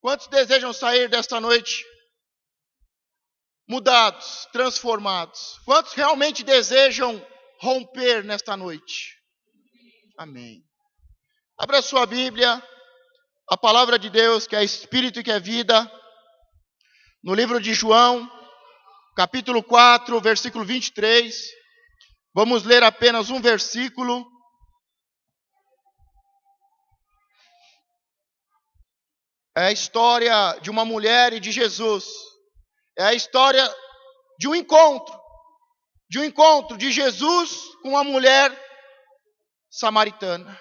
Quantos desejam sair desta noite mudados, transformados? Quantos realmente desejam romper nesta noite? Amém. Abra sua Bíblia, a palavra de Deus, que é Espírito e que é vida, no livro de João, capítulo 4, versículo 23. Vamos ler apenas um versículo. É a história de uma mulher e de Jesus. É a história de um encontro de Jesus com uma mulher samaritana.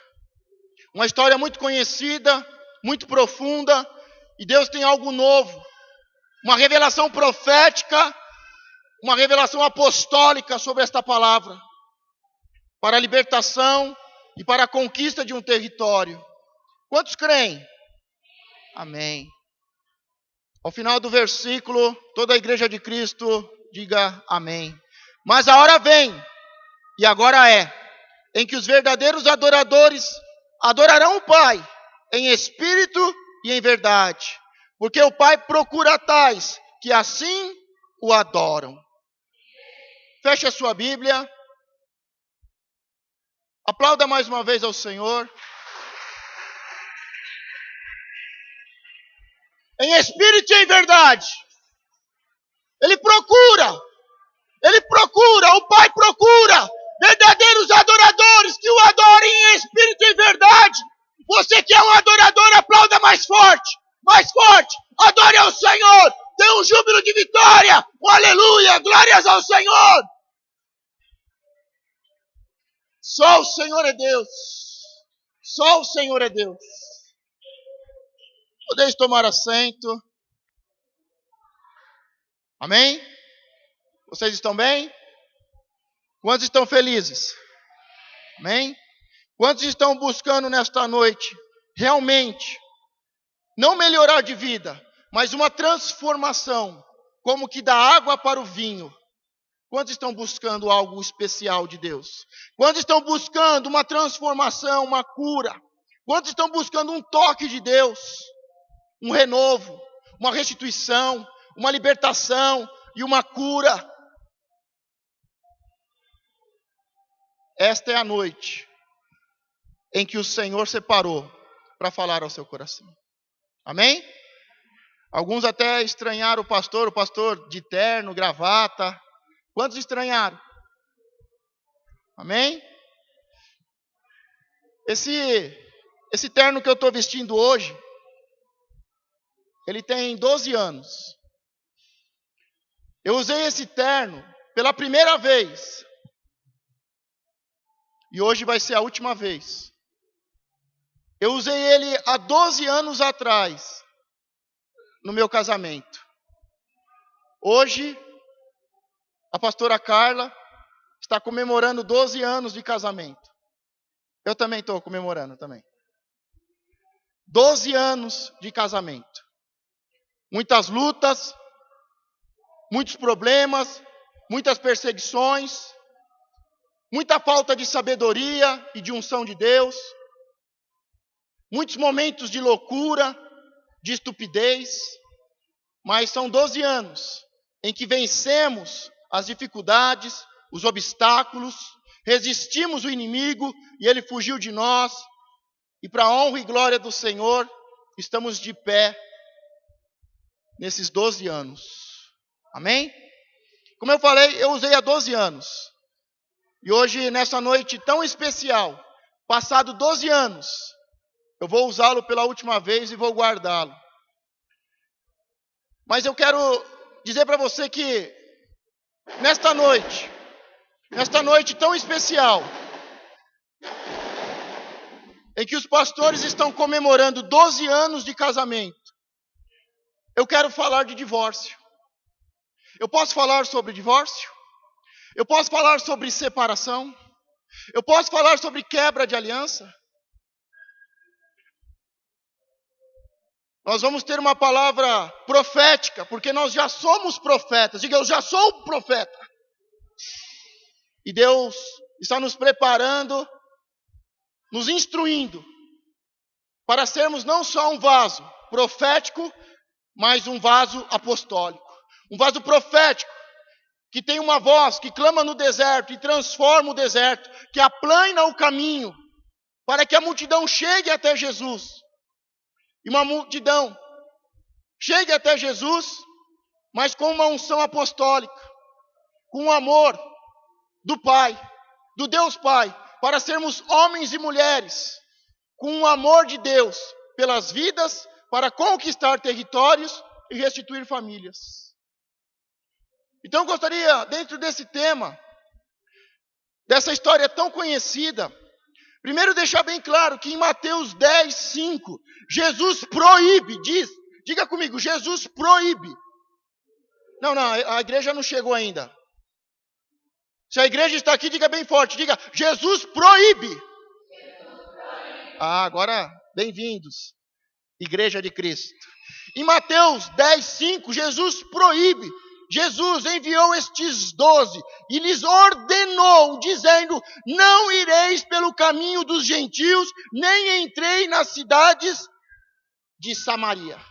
Uma história muito conhecida, muito profunda, e Deus tem algo novo. Uma revelação profética, uma revelação apostólica sobre esta palavra, para a libertação e para a conquista de um território. Quantos creem? Amém. Ao final do versículo, toda a igreja de Cristo diga amém. Mas a hora vem, e agora é, em que os verdadeiros adoradores adorarão o Pai, em espírito e em verdade. Porque o Pai procura tais que assim o adoram. Feche a sua Bíblia. Aplauda mais uma vez ao Senhor. Em espírito e em verdade. Ele procura, o Pai procura verdadeiros adoradores que o adorem em espírito e em verdade. Você que é um adorador, aplauda mais forte, adore ao Senhor, dê um júbilo de vitória, um aleluia, glórias ao Senhor. Só o Senhor é Deus, só o Senhor é Deus. Podeis tomar assento. Amém? Vocês estão bem? Quantos estão felizes? Amém? Quantos estão buscando nesta noite realmente não melhorar de vida, mas uma transformação, como que da água para o vinho? Quantos estão buscando algo especial de Deus? Quantos estão buscando uma transformação, uma cura? Quantos estão buscando um toque de Deus? Um renovo, uma restituição, uma libertação e uma cura. Esta é a noite em que o Senhor separou para falar ao seu coração. Amém? Alguns até estranharam o pastor de terno, gravata. Quantos estranharam? Amém? Esse terno que eu estou vestindo hoje, ele tem 12 anos. Eu usei esse terno pela primeira vez. E hoje vai ser a última vez. Eu usei ele há 12 anos atrás, no meu casamento. Hoje, a pastora Carla está comemorando 12 anos de casamento. Eu também estou comemorando também. 12 anos de casamento. Muitas lutas, muitos problemas, muitas perseguições, muita falta de sabedoria e de unção de Deus, muitos momentos de loucura, de estupidez, mas são 12 anos em que vencemos as dificuldades, os obstáculos, resistimos o inimigo e ele fugiu de nós, e para a honra e glória do Senhor, estamos de pé nesses 12 anos. Amém? Como eu falei, eu usei há 12 anos. E hoje, nessa noite tão especial, passado 12 anos, eu vou usá-lo pela última vez e vou guardá-lo. Mas eu quero dizer para você que, nesta noite tão especial, em que os pastores estão comemorando 12 anos de casamento, eu quero falar de divórcio. Eu posso falar sobre divórcio? Eu posso falar sobre separação? Eu posso falar sobre quebra de aliança? Nós vamos ter uma palavra profética, porque nós já somos profetas. Diga, eu já sou profeta. E Deus está nos preparando, nos instruindo para sermos não só um vaso profético, mas um vaso apostólico. Um vaso profético, que tem uma voz que clama no deserto e transforma o deserto, que aplana o caminho, para que a multidão chegue até Jesus. E uma multidão chegue até Jesus, mas com uma unção apostólica, com o amor do Pai, do Deus Pai, para sermos homens e mulheres, com o amor de Deus pelas vidas, para conquistar territórios e restituir famílias. Então eu gostaria, dentro desse tema, dessa história tão conhecida, primeiro deixar bem claro que em Mateus 10, 5, Jesus proíbe, diga comigo, Jesus proíbe. Não, a igreja não chegou ainda. Se a igreja está aqui, diga bem forte, diga, Jesus proíbe. Agora, bem-vindos, Igreja de Cristo. Em Mateus 10, 5, Jesus proíbe. Jesus enviou estes 12 e lhes ordenou, dizendo, não ireis pelo caminho dos gentios, nem entrei nas cidades de Samaria.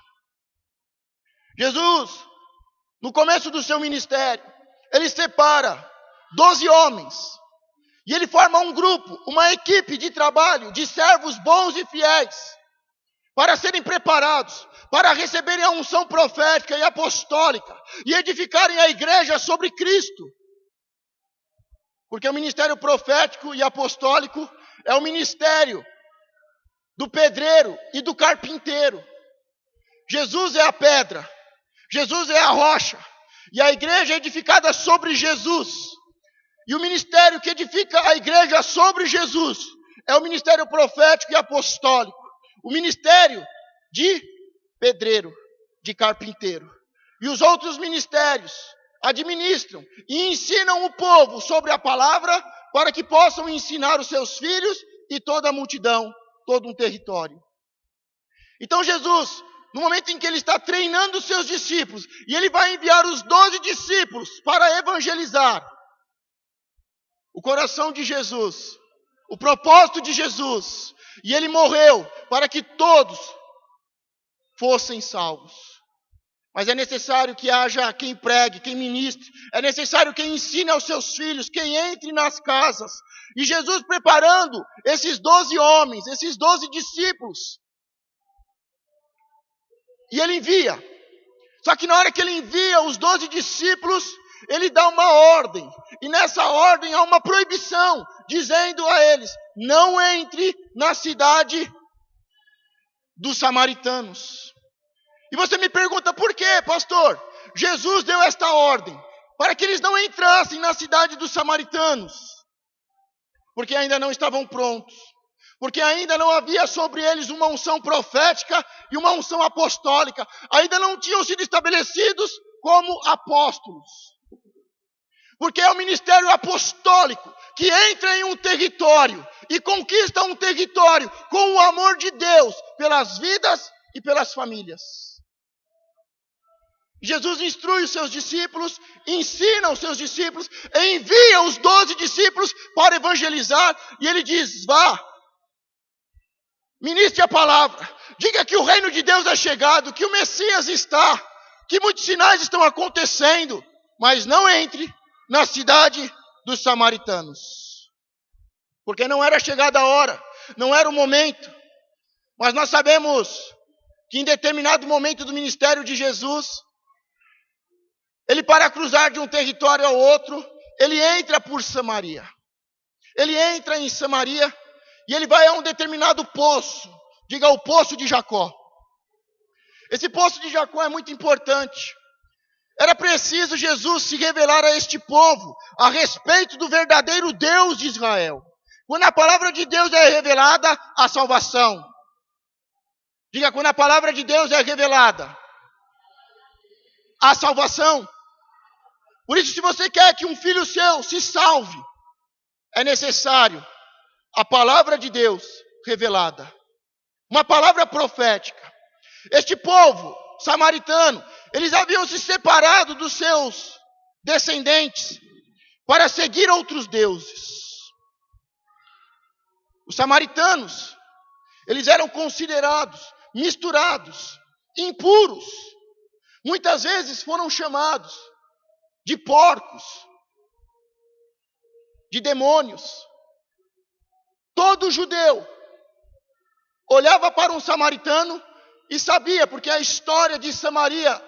Jesus, no começo do seu ministério, ele separa 12 homens, e ele forma um grupo, uma equipe de trabalho, de servos bons e fiéis, para serem preparados, para receberem a unção profética e apostólica, e edificarem a igreja sobre Cristo. Porque o ministério profético e apostólico é o ministério do pedreiro e do carpinteiro. Jesus é a pedra, Jesus é a rocha, e a igreja é edificada sobre Jesus. E o ministério que edifica a igreja sobre Jesus é o ministério profético e apostólico. O ministério de pedreiro, de carpinteiro. E os outros ministérios administram e ensinam o povo sobre a palavra para que possam ensinar os seus filhos e toda a multidão, todo um território. Então Jesus, no momento em que ele está treinando os seus discípulos, e ele vai enviar os 12 discípulos para evangelizar, o coração de Jesus, o propósito de Jesus, e ele morreu para que todos fossem salvos. Mas é necessário que haja quem pregue, quem ministre, é necessário quem ensine aos seus filhos, quem entre nas casas. E Jesus preparando esses 12 homens, esses 12 discípulos, e ele envia. Só que na hora que ele envia os 12 discípulos, ele dá uma ordem, e nessa ordem há uma proibição, dizendo a eles, não entre na cidade dos samaritanos. E você me pergunta, por quê, pastor? Jesus deu esta ordem, para que eles não entrassem na cidade dos samaritanos, porque ainda não estavam prontos, porque ainda não havia sobre eles uma unção profética e uma unção apostólica, ainda não tinham sido estabelecidos como apóstolos. Porque é o ministério apostólico que entra em um território e conquista um território com o amor de Deus pelas vidas e pelas famílias. Jesus instrui os seus discípulos, ensina os seus discípulos, envia os 12 discípulos para evangelizar, e ele diz, vá, ministre a palavra, diga que o reino de Deus é chegado, que o Messias está, que muitos sinais estão acontecendo, mas não entre na cidade dos samaritanos, porque não era chegada a hora, não era o momento. Mas nós sabemos que em determinado momento do ministério de Jesus, ele, para cruzar de um território ao outro, ele entra por Samaria. Ele entra em Samaria e ele vai a um determinado poço, diga o poço de Jacó. Esse poço de Jacó é muito importante. Era preciso Jesus se revelar a este povo a respeito do verdadeiro Deus de Israel. Quando a palavra de Deus é revelada, a salvação. Diga, quando a palavra de Deus é revelada, a salvação. Por isso, se você quer que um filho seu se salve, é necessário a palavra de Deus revelada. Uma palavra profética. Este povo samaritano, eles haviam se separado dos seus descendentes para seguir outros deuses. Os samaritanos, Eles eram considerados misturados, impuros. Muitas vezes foram chamados de porcos, de demônios. Todo judeu olhava para um samaritano e sabia, porque a história de Samaria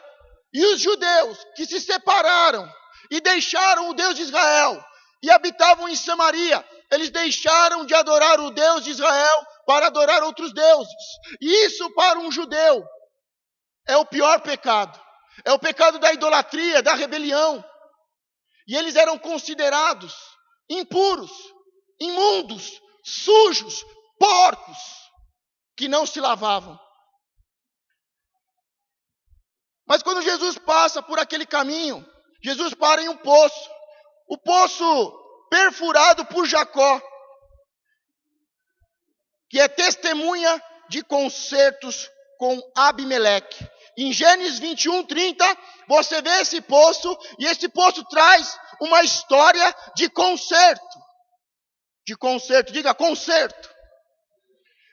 e os judeus que se separaram e deixaram o Deus de Israel e habitavam em Samaria, eles deixaram de adorar o Deus de Israel para adorar outros deuses. E isso para um judeu é o pior pecado. É o pecado da idolatria, da rebelião. E eles eram considerados impuros, imundos, sujos, porcos, que não se lavavam. Mas quando Jesus passa por aquele caminho, Jesus para em um poço. O poço perfurado por Jacó, que é testemunha de concertos com Abimeleque. Em Gênesis 21:30, você vê esse poço, e esse poço traz uma história de concerto. De concerto, diga concerto.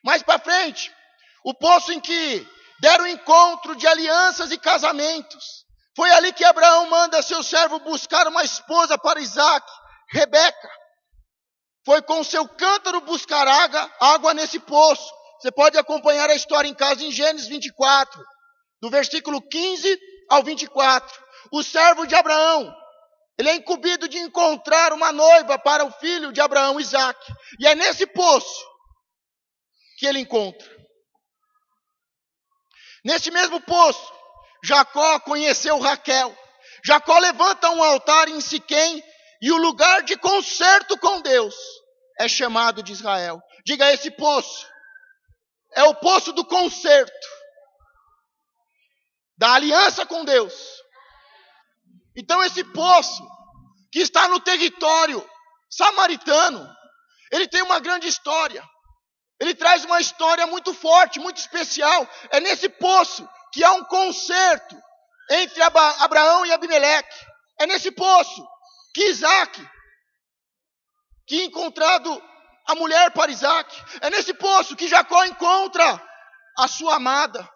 Mais para frente, o poço em que deram encontro de alianças e casamentos. Foi ali que Abraão manda seu servo buscar uma esposa para Isaac, Rebeca. Foi com seu cântaro buscar água nesse poço. Você pode acompanhar a história em casa em Gênesis 24, do versículo 15 ao 24. O servo de Abraão, ele é incumbido de encontrar uma noiva para o filho de Abraão, Isaac. E é nesse poço que ele encontra. Nesse mesmo poço, Jacó conheceu Raquel. Jacó levanta um altar em Siquém, e o lugar de concerto com Deus é chamado de Israel. Diga, esse poço é o poço do concerto, da aliança com Deus. Então esse poço, que está no território samaritano, ele tem uma grande história. Ele traz uma história muito forte, muito especial. É nesse poço que há um concerto entre Abraão e Abimeleque. É nesse poço que Isaac, que encontrado a mulher para Isaac. É nesse poço que Jacó encontra a sua amada.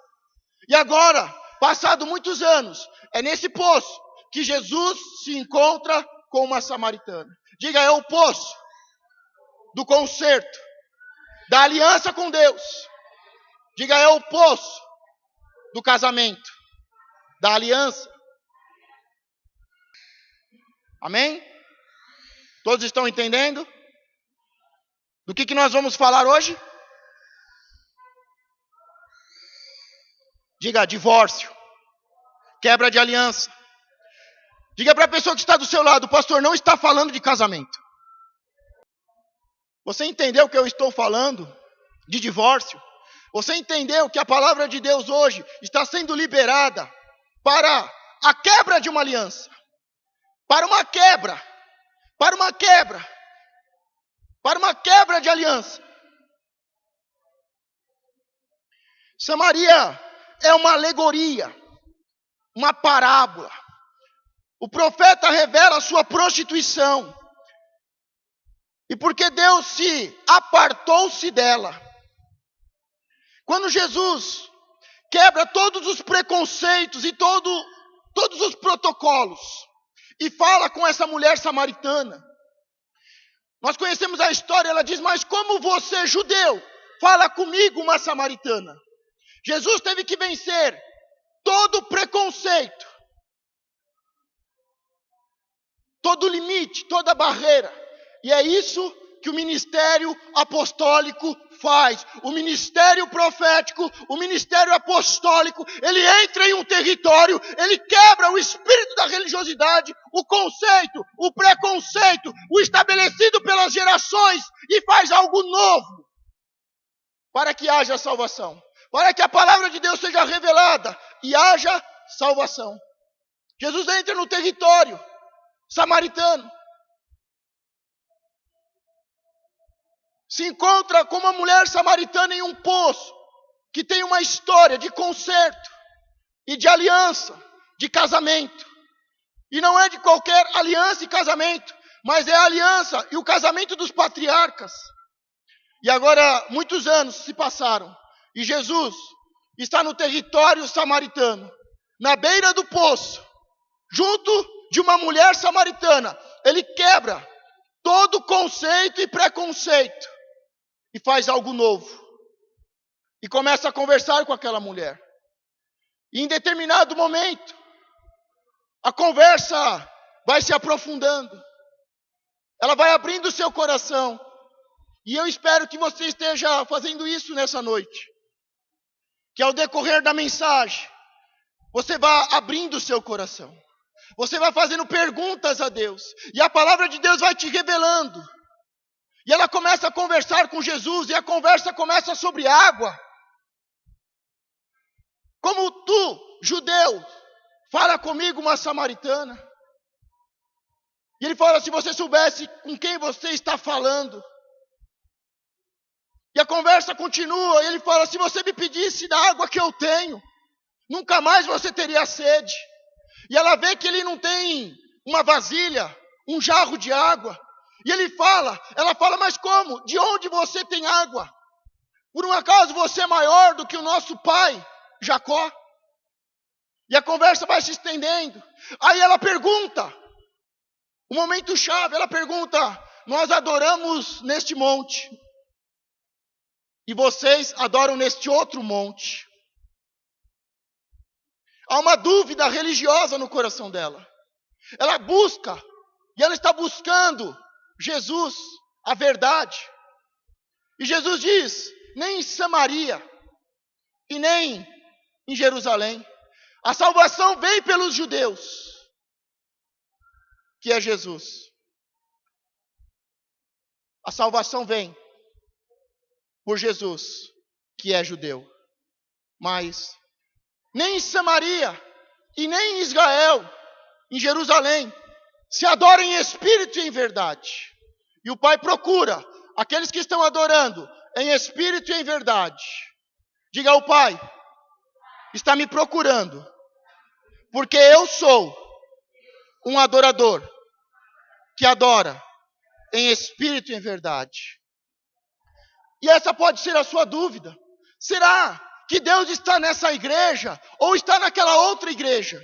E agora, passado muitos anos, é nesse poço que Jesus se encontra com uma samaritana. Diga, é o poço do concerto, da aliança com Deus. Diga, é o poço do casamento, da aliança. Amém? Todos estão entendendo? Do que nós vamos falar hoje? Diga, divórcio, quebra de aliança. Diga para a pessoa que está do seu lado, o pastor não está falando de casamento. Você entendeu que eu estou falando de divórcio? Você entendeu que a palavra de Deus hoje está sendo liberada para a quebra de uma aliança? Para uma quebra de aliança. Samaria é uma alegoria, uma parábola. O profeta revela a sua prostituição. E porque Deus apartou-se dela. Quando Jesus quebra todos os preconceitos e todos os protocolos e fala com essa mulher samaritana, nós conhecemos a história, ela diz, mas como você, judeu, fala comigo, uma samaritana? Jesus teve que vencer todo preconceito, todo limite, toda barreira. E é isso que o ministério apostólico faz. O ministério profético, o ministério apostólico, ele entra em um território, ele quebra o espírito da religiosidade, o conceito, o preconceito, o estabelecido pelas gerações, e faz algo novo, para que haja salvação, para que a palavra de Deus seja revelada e haja salvação. Jesus entra no território samaritano, se encontra com uma mulher samaritana em um poço, que tem uma história de concerto e de aliança, de casamento. E não é de qualquer aliança e casamento, mas é a aliança e o casamento dos patriarcas. E agora muitos anos se passaram e Jesus está no território samaritano, na beira do poço, junto de uma mulher samaritana. Ele quebra todo conceito e preconceito e faz algo novo. E começa a conversar com aquela mulher. E em determinado momento, a conversa vai se aprofundando. Ela vai abrindo o seu coração. E eu espero que você esteja fazendo isso nessa noite. Que ao decorrer da mensagem, você vá abrindo o seu coração. Você vai fazendo perguntas a Deus. E a palavra de Deus vai te revelando. E ela começa a conversar com Jesus. E a conversa começa sobre água. Como tu, judeu, fala comigo uma samaritana. E ele fala, se você soubesse com quem você está falando. E a conversa continua, e ele fala, se você me pedisse da água que eu tenho, nunca mais você teria sede. E ela vê que ele não tem uma vasilha, um jarro de água. E ela fala, mas como? De onde você tem água? Por um acaso você é maior do que o nosso pai, Jacó? E a conversa vai se estendendo. Aí ela pergunta, o momento chave, ela pergunta, nós adoramos neste monte. E vocês adoram neste outro monte. Há uma dúvida religiosa no coração dela. Ela busca, e ela está buscando Jesus, a verdade. E Jesus diz, nem em Samaria, e nem em Jerusalém. A salvação vem pelos judeus, que é Jesus. A salvação vem por Jesus, que é judeu. Mas nem em Samaria e nem em Israel, em Jerusalém, se adora em espírito e em verdade. E o Pai procura aqueles que estão adorando em espírito e em verdade. Diga ao Pai, está me procurando, porque eu sou um adorador que adora em espírito e em verdade. E essa pode ser a sua dúvida. Será que Deus está nessa igreja ou está naquela outra igreja?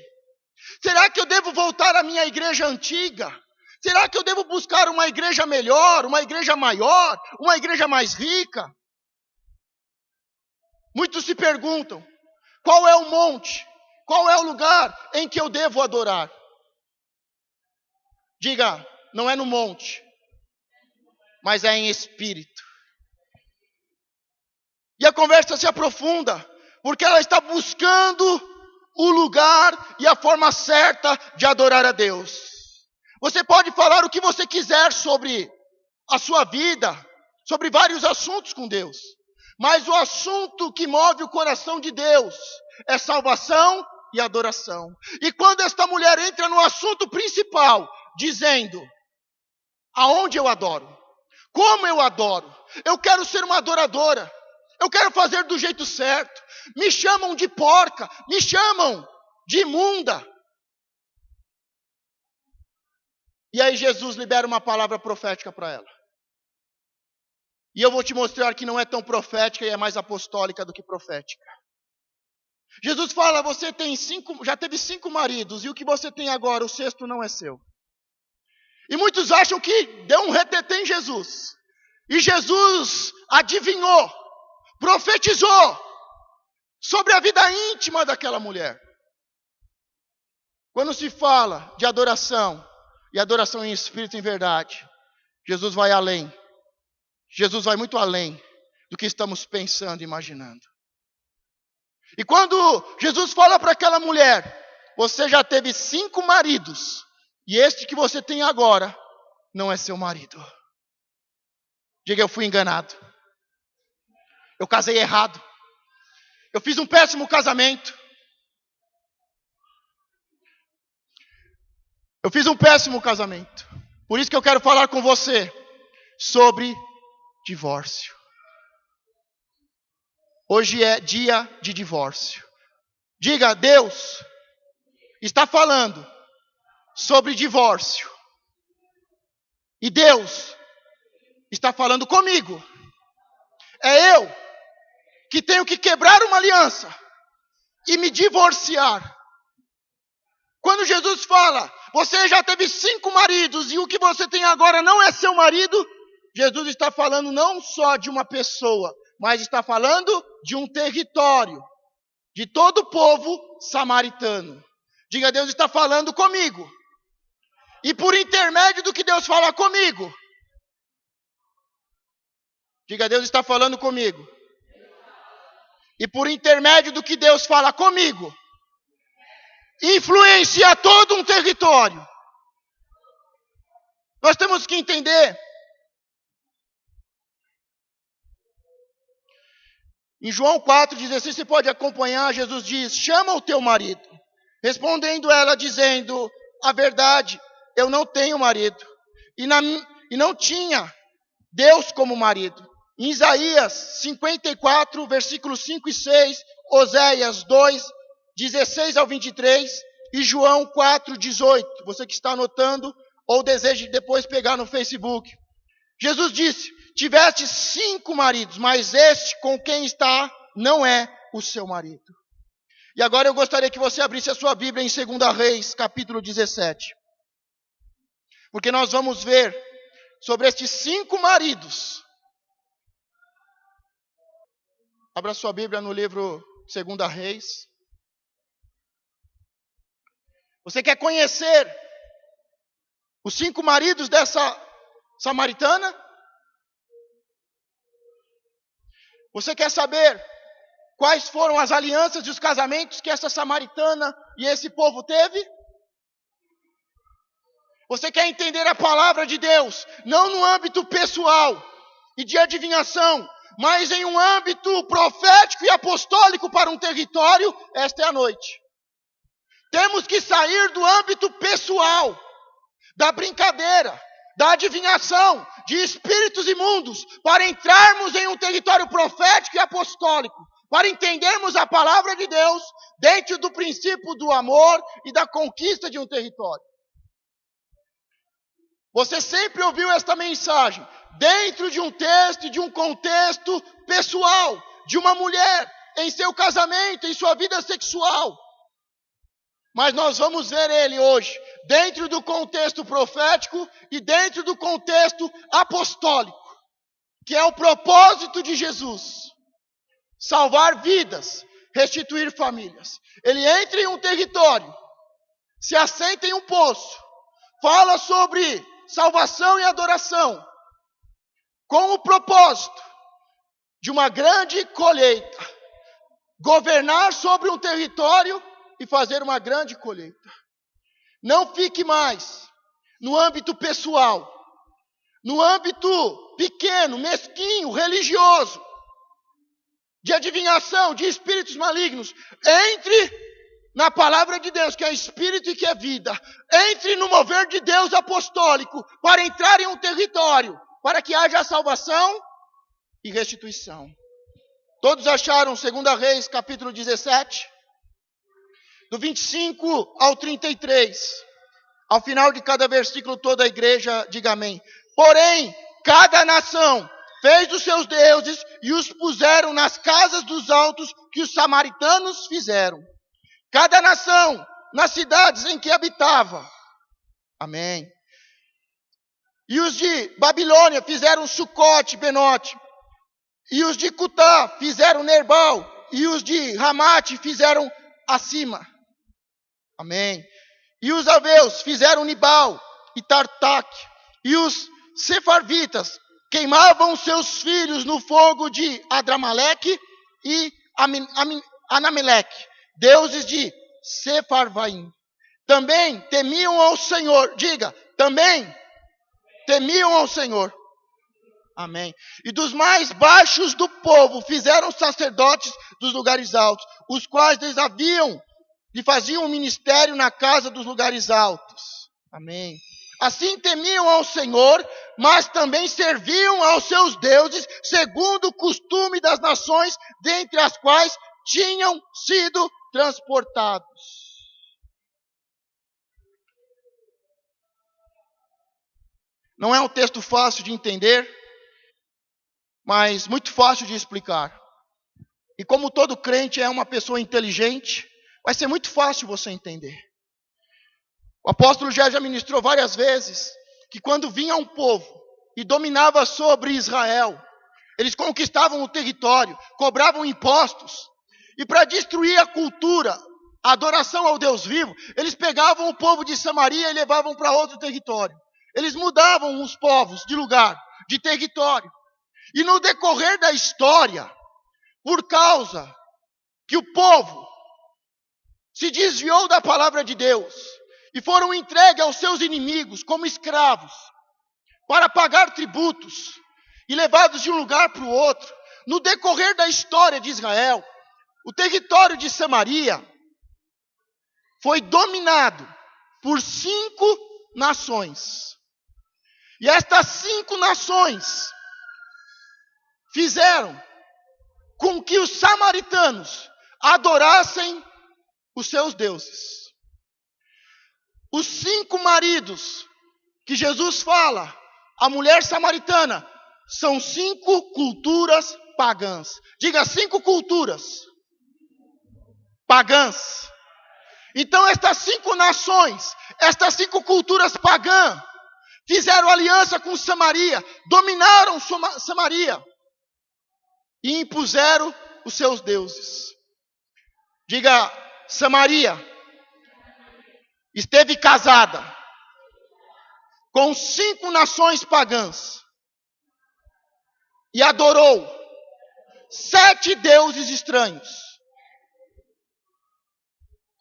Será que eu devo voltar à minha igreja antiga? Será que eu devo buscar uma igreja melhor, uma igreja maior, uma igreja mais rica? Muitos se perguntam, qual é o monte? Qual é o lugar em que eu devo adorar? Diga, não é no monte, mas é em espírito. E a conversa se aprofunda, porque ela está buscando o lugar e a forma certa de adorar a Deus. Você pode falar o que você quiser sobre a sua vida, sobre vários assuntos com Deus. Mas o assunto que move o coração de Deus é salvação e adoração. E quando esta mulher entra no assunto principal, dizendo, aonde eu adoro? Como eu adoro? Eu quero ser uma adoradora. Eu quero fazer do jeito certo. Me chamam de porca, me chamam de imunda. E aí Jesus libera uma palavra profética para ela. E eu vou te mostrar que não é tão profética e é mais apostólica do que profética. Jesus fala, você já teve 5 maridos, e o que você tem agora, o 6º não é seu. E muitos acham que deu um retetê em Jesus. E Jesus adivinhou, profetizou sobre a vida íntima daquela mulher. Quando se fala de adoração, e adoração em espírito e em verdade, Jesus vai além. Jesus vai muito além do que estamos pensando e imaginando. E quando Jesus fala para aquela mulher, você já teve 5 maridos, e este que você tem agora não é seu marido. Diga, eu fui enganado. Eu casei errado. Eu fiz um péssimo casamento. Eu fiz um péssimo casamento. Por isso que eu quero falar com você sobre divórcio. Hoje é dia de divórcio. Diga, Deus está falando sobre divórcio. E Deus está falando comigo É eu que tenho que quebrar uma aliança e me divorciar. Quando Jesus fala, você já teve 5 maridos e o que você tem agora não é seu marido, Jesus está falando não só de uma pessoa, mas está falando de um território, de todo o povo samaritano. Diga, Deus está falando comigo. E por intermédio do que Deus fala comigo, diga, Deus está falando comigo. E por intermédio do que Deus fala comigo, influencia todo um território. Nós temos que entender. Em João 4,16, você pode acompanhar, Jesus diz, chama o teu marido. Respondendo ela, dizendo, a verdade, eu não tenho marido. E não tinha Deus como marido. Em Isaías 54, versículos 5 e 6, Oséias 2, 16 ao 23 e João 4, 18. Você que está anotando ou deseja depois pegar no Facebook. Jesus disse, tiveste 5 maridos, mas este com quem está não é o seu marido. E agora eu gostaria que você abrisse a sua Bíblia em 2 Reis, capítulo 17. Porque nós vamos ver sobre estes 5 maridos. Abra sua Bíblia no livro 2 Reis. Você quer conhecer os 5 maridos dessa samaritana? Você quer saber quais foram as alianças e os casamentos que essa samaritana e esse povo teve? Você quer entender a palavra de Deus, não no âmbito pessoal e de adivinhação, mas em um âmbito profético e apostólico para um território? Esta é a noite. Temos que sair do âmbito pessoal, da brincadeira, da adivinhação, de espíritos imundos, para entrarmos em um território profético e apostólico, para entendermos a palavra de Deus dentro do princípio do amor e da conquista de um território. Você sempre ouviu esta mensagem dentro de um texto, de um contexto pessoal, de uma mulher em seu casamento, em sua vida sexual. Mas nós vamos ver ele hoje dentro do contexto profético e dentro do contexto apostólico, que é o propósito de Jesus: salvar vidas, restituir famílias. Ele entra em um território, se assenta em um poço, fala sobre salvação e adoração, com o propósito de uma grande colheita, governar sobre um território e fazer uma grande colheita. Não fique mais no âmbito pessoal, no âmbito pequeno, mesquinho, religioso, de adivinhação, de espíritos malignos. Entre na palavra de Deus, que é espírito e que é vida. Entre no mover de Deus apostólico, para entrar em um território, para que haja salvação e restituição. Todos acharam 2 Reis, capítulo 17? Do 25 ao 33. Ao final de cada versículo, toda a igreja diga amém. Porém, cada nação fez os seus deuses e os puseram nas casas dos altos que os samaritanos fizeram. Cada nação, nas cidades em que habitava. Amém. E os de Babilônia fizeram Sucote, Benote. E os de Cutá fizeram Nerbal. E os de Ramate fizeram Acima. Amém. E os aveus fizeram Nibal e Tartaque. E os sefarvitas queimavam seus filhos no fogo de Adramaleque e Anameleque, deuses de Sefarvaim. Também temiam ao Senhor. Diga, também temiam ao Senhor. Amém. E dos mais baixos do povo fizeram sacerdotes dos lugares altos, os quais lhe faziam um ministério na casa dos lugares altos. Amém. Assim temiam ao Senhor, mas também serviam aos seus deuses, segundo o costume das nações, dentre as quais tinham sido transportados. Não é um texto fácil de entender, mas muito fácil de explicar. E como todo crente é uma pessoa inteligente, vai ser muito fácil você entender. O apóstolo já ministrou várias vezes que quando vinha um povo e dominava sobre Israel, eles conquistavam o território, cobravam impostos, e para destruir a cultura, a adoração ao Deus vivo, eles pegavam o povo de Samaria e levavam para outro território. Eles mudavam os povos de lugar, de território. E no decorrer da história, por causa que o povo se desviou da palavra de Deus e foram entregues aos seus inimigos como escravos para pagar tributos e levados de um lugar para o outro, no decorrer da história de Israel, o território de Samaria foi dominado por 5 nações. E estas 5 nações fizeram com que os samaritanos adorassem os seus deuses. Os 5 maridos que Jesus fala, a mulher samaritana, são 5 culturas pagãs. Diga 5 culturas pagãs. Então estas 5 nações, estas 5 culturas pagãs, fizeram aliança com Samaria, dominaram Samaria e impuseram os seus deuses. Diga, Samaria esteve casada com 5 nações pagãs e adorou 7 deuses estranhos.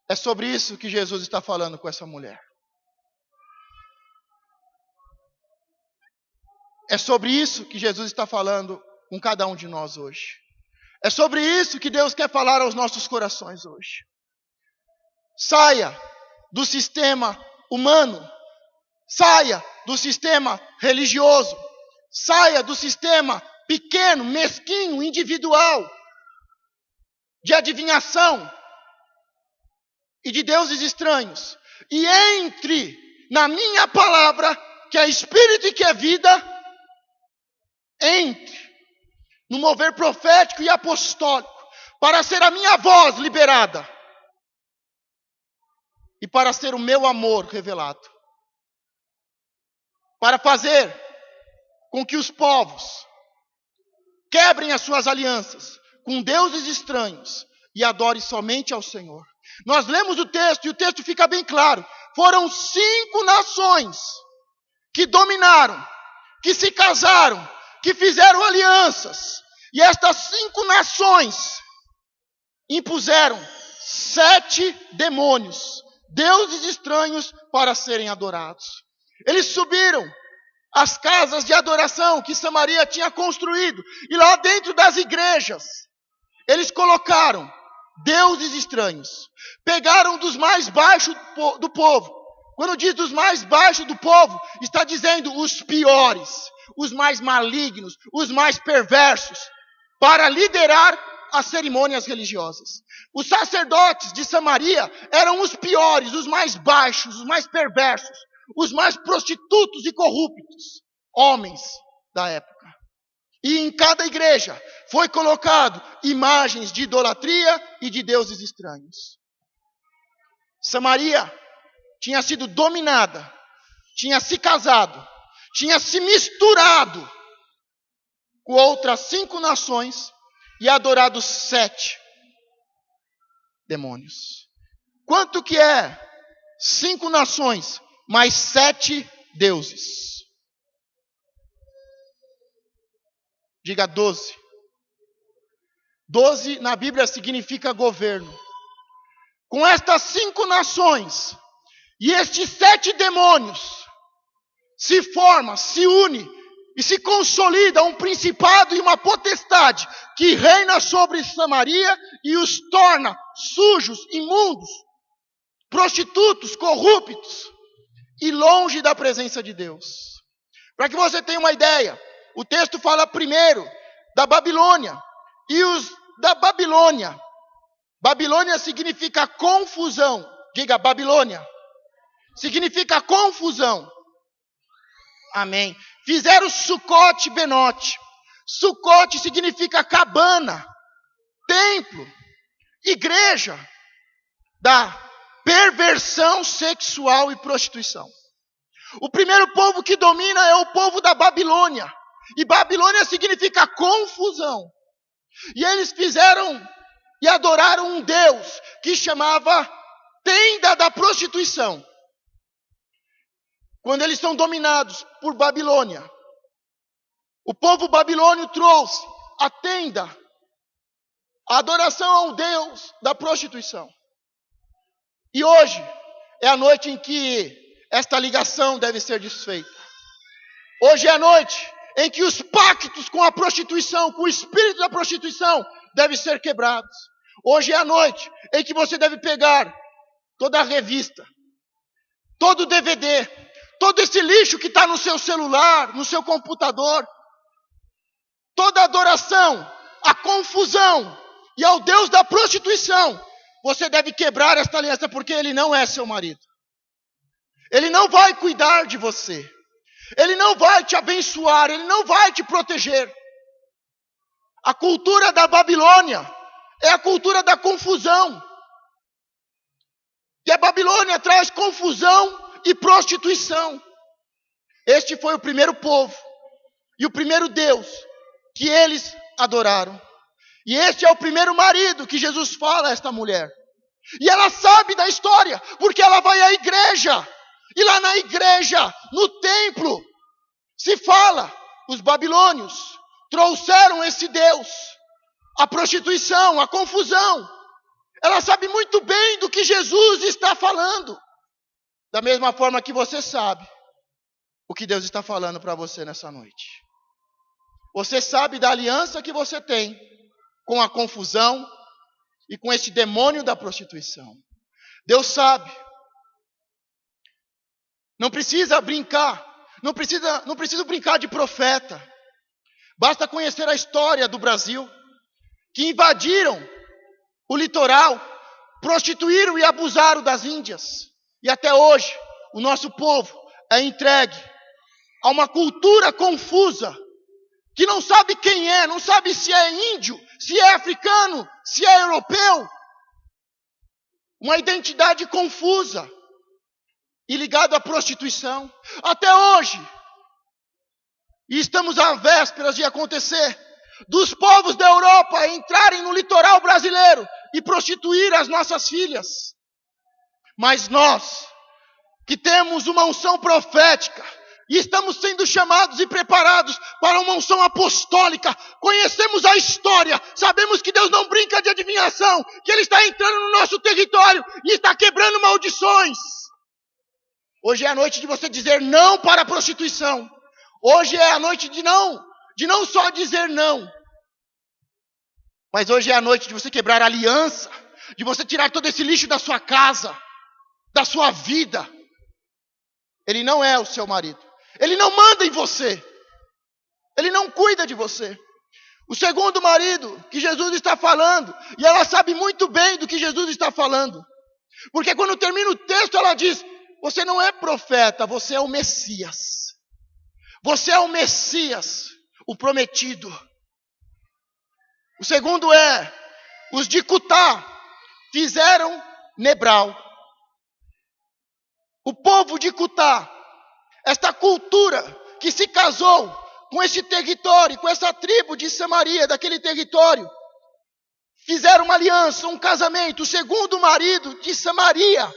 É sobre isso que Jesus está falando com essa mulher. É sobre isso que Jesus está falando com cada um de nós hoje. É sobre isso que Deus quer falar aos nossos corações hoje. Saia do sistema humano. Saia do sistema religioso. Saia do sistema pequeno, mesquinho, individual, de adivinhação e de deuses estranhos. E entre na minha palavra, que é espírito e que é vida, entre no mover profético e apostólico, para ser a minha voz liberada e para ser o meu amor revelado, para fazer com que os povos quebrem as suas alianças com deuses estranhos e adorem somente ao Senhor. Nós lemos o texto e o texto fica bem claro. Foram 5 nações que dominaram, que se casaram, que fizeram alianças. E estas 5 nações impuseram 7 demônios, deuses estranhos, para serem adorados. Eles subiram as casas de adoração que Samaria tinha construído. E lá dentro das igrejas, eles colocaram deuses estranhos. Pegaram dos mais baixos do povo. Quando diz dos mais baixos do povo, está dizendo os piores, os mais malignos, os mais perversos, para liderar as cerimônias religiosas. Os sacerdotes de Samaria eram os piores, os mais baixos, os mais perversos, os mais prostitutos e corruptos homens da época. E em cada igreja foi colocado imagens de idolatria e de deuses estranhos. Samaria tinha sido dominada, tinha se casado, tinha se misturado com outras 5 nações e adorado 7 demônios. Quanto que é 5 nações mais 7 deuses? Diga 12. 12 na Bíblia significa governo. Com estas 5 nações e estes 7 demônios, se forma, se une e se consolida um principado e uma potestade que reina sobre Samaria e os torna sujos, imundos, prostitutos, corruptos e longe da presença de Deus. Para que você tenha uma ideia, o texto fala primeiro da Babilônia. E os da Babilônia. Babilônia significa confusão. Diga Babilônia. Significa confusão. Amém. Fizeram Sucote Benote. Sucote significa cabana, templo, igreja da perversão sexual e prostituição. O primeiro povo que domina é o povo da Babilônia. E Babilônia significa confusão. E eles fizeram e adoraram um Deus que chamava tenda da prostituição. Quando eles são dominados por Babilônia, o povo babilônio trouxe a tenda, a adoração ao Deus da prostituição. E hoje é a noite em que esta ligação deve ser desfeita. Hoje é a noite em que os pactos com a prostituição, com o espírito da prostituição, devem ser quebrados. Hoje é a noite em que você deve pegar toda a revista, todo o DVD, todo esse lixo que está no seu celular, no seu computador, toda a adoração, a confusão e ao Deus da prostituição, você deve quebrar esta aliança, porque ele não é seu marido. Ele não vai cuidar de você. Ele não vai te abençoar, ele não vai te proteger. A cultura da Babilônia é a cultura da confusão. E a Babilônia traz confusão e prostituição. Este foi o primeiro povo e o primeiro Deus que eles adoraram. E este é o primeiro marido que Jesus fala a esta mulher. E ela sabe da história, porque ela vai à igreja. E lá na igreja, no templo, se fala, os babilônios trouxeram esse Deus, a prostituição, a confusão. Ela sabe muito bem do que Jesus está falando. Da mesma forma que você sabe o que Deus está falando para você nessa noite. Você sabe da aliança que você tem com a confusão e com esse demônio da prostituição. Deus sabe. Não precisa brincar, não precisa brincar de profeta. Basta conhecer a história do Brasil, que invadiram o litoral, prostituíram e abusaram das índias. E até hoje, o nosso povo é entregue a uma cultura confusa, que não sabe quem é, não sabe se é índio, se é africano, se é europeu. Uma identidade confusa e ligado à prostituição. Até hoje, e estamos à vésperas de acontecer, dos povos da Europa entrarem no litoral brasileiro e prostituir as nossas filhas. Mas nós, que temos uma unção profética, e estamos sendo chamados e preparados para uma unção apostólica, conhecemos a história, sabemos que Deus não brinca de adivinhação, que Ele está entrando no nosso território e está quebrando maldições. Hoje é a noite de você dizer não para a prostituição. Hoje é a noite de não só dizer não, mas hoje é a noite de você quebrar a aliança, de você tirar todo esse lixo da sua casa, da sua vida. Ele não é o seu marido. Ele não manda em você. Ele não cuida de você. O segundo marido que Jesus está falando, e ela sabe muito bem do que Jesus está falando, porque quando termina o texto ela diz: você não é profeta, você é o Messias. Você é o Messias, o prometido. O segundo é, os de Cutá fizeram Nebral. O povo de Cutá, esta cultura que se casou com esse território, com essa tribo de Samaria, daquele território, fizeram uma aliança, um casamento. O segundo marido de Samaria,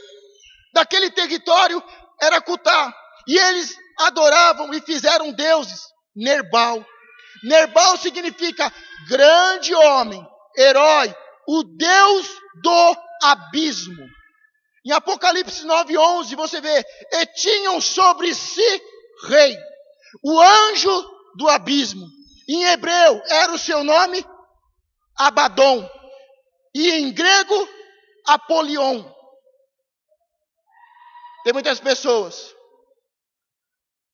daquele território, era Cutá. E eles adoravam e fizeram deuses, Nerbal. Nerbal significa grande homem, herói, o Deus do abismo. Em Apocalipse 9:11 você vê, e tinham sobre si rei, o anjo do abismo. Em hebreu era o seu nome Abaddon, e em grego Apolion. Tem muitas pessoas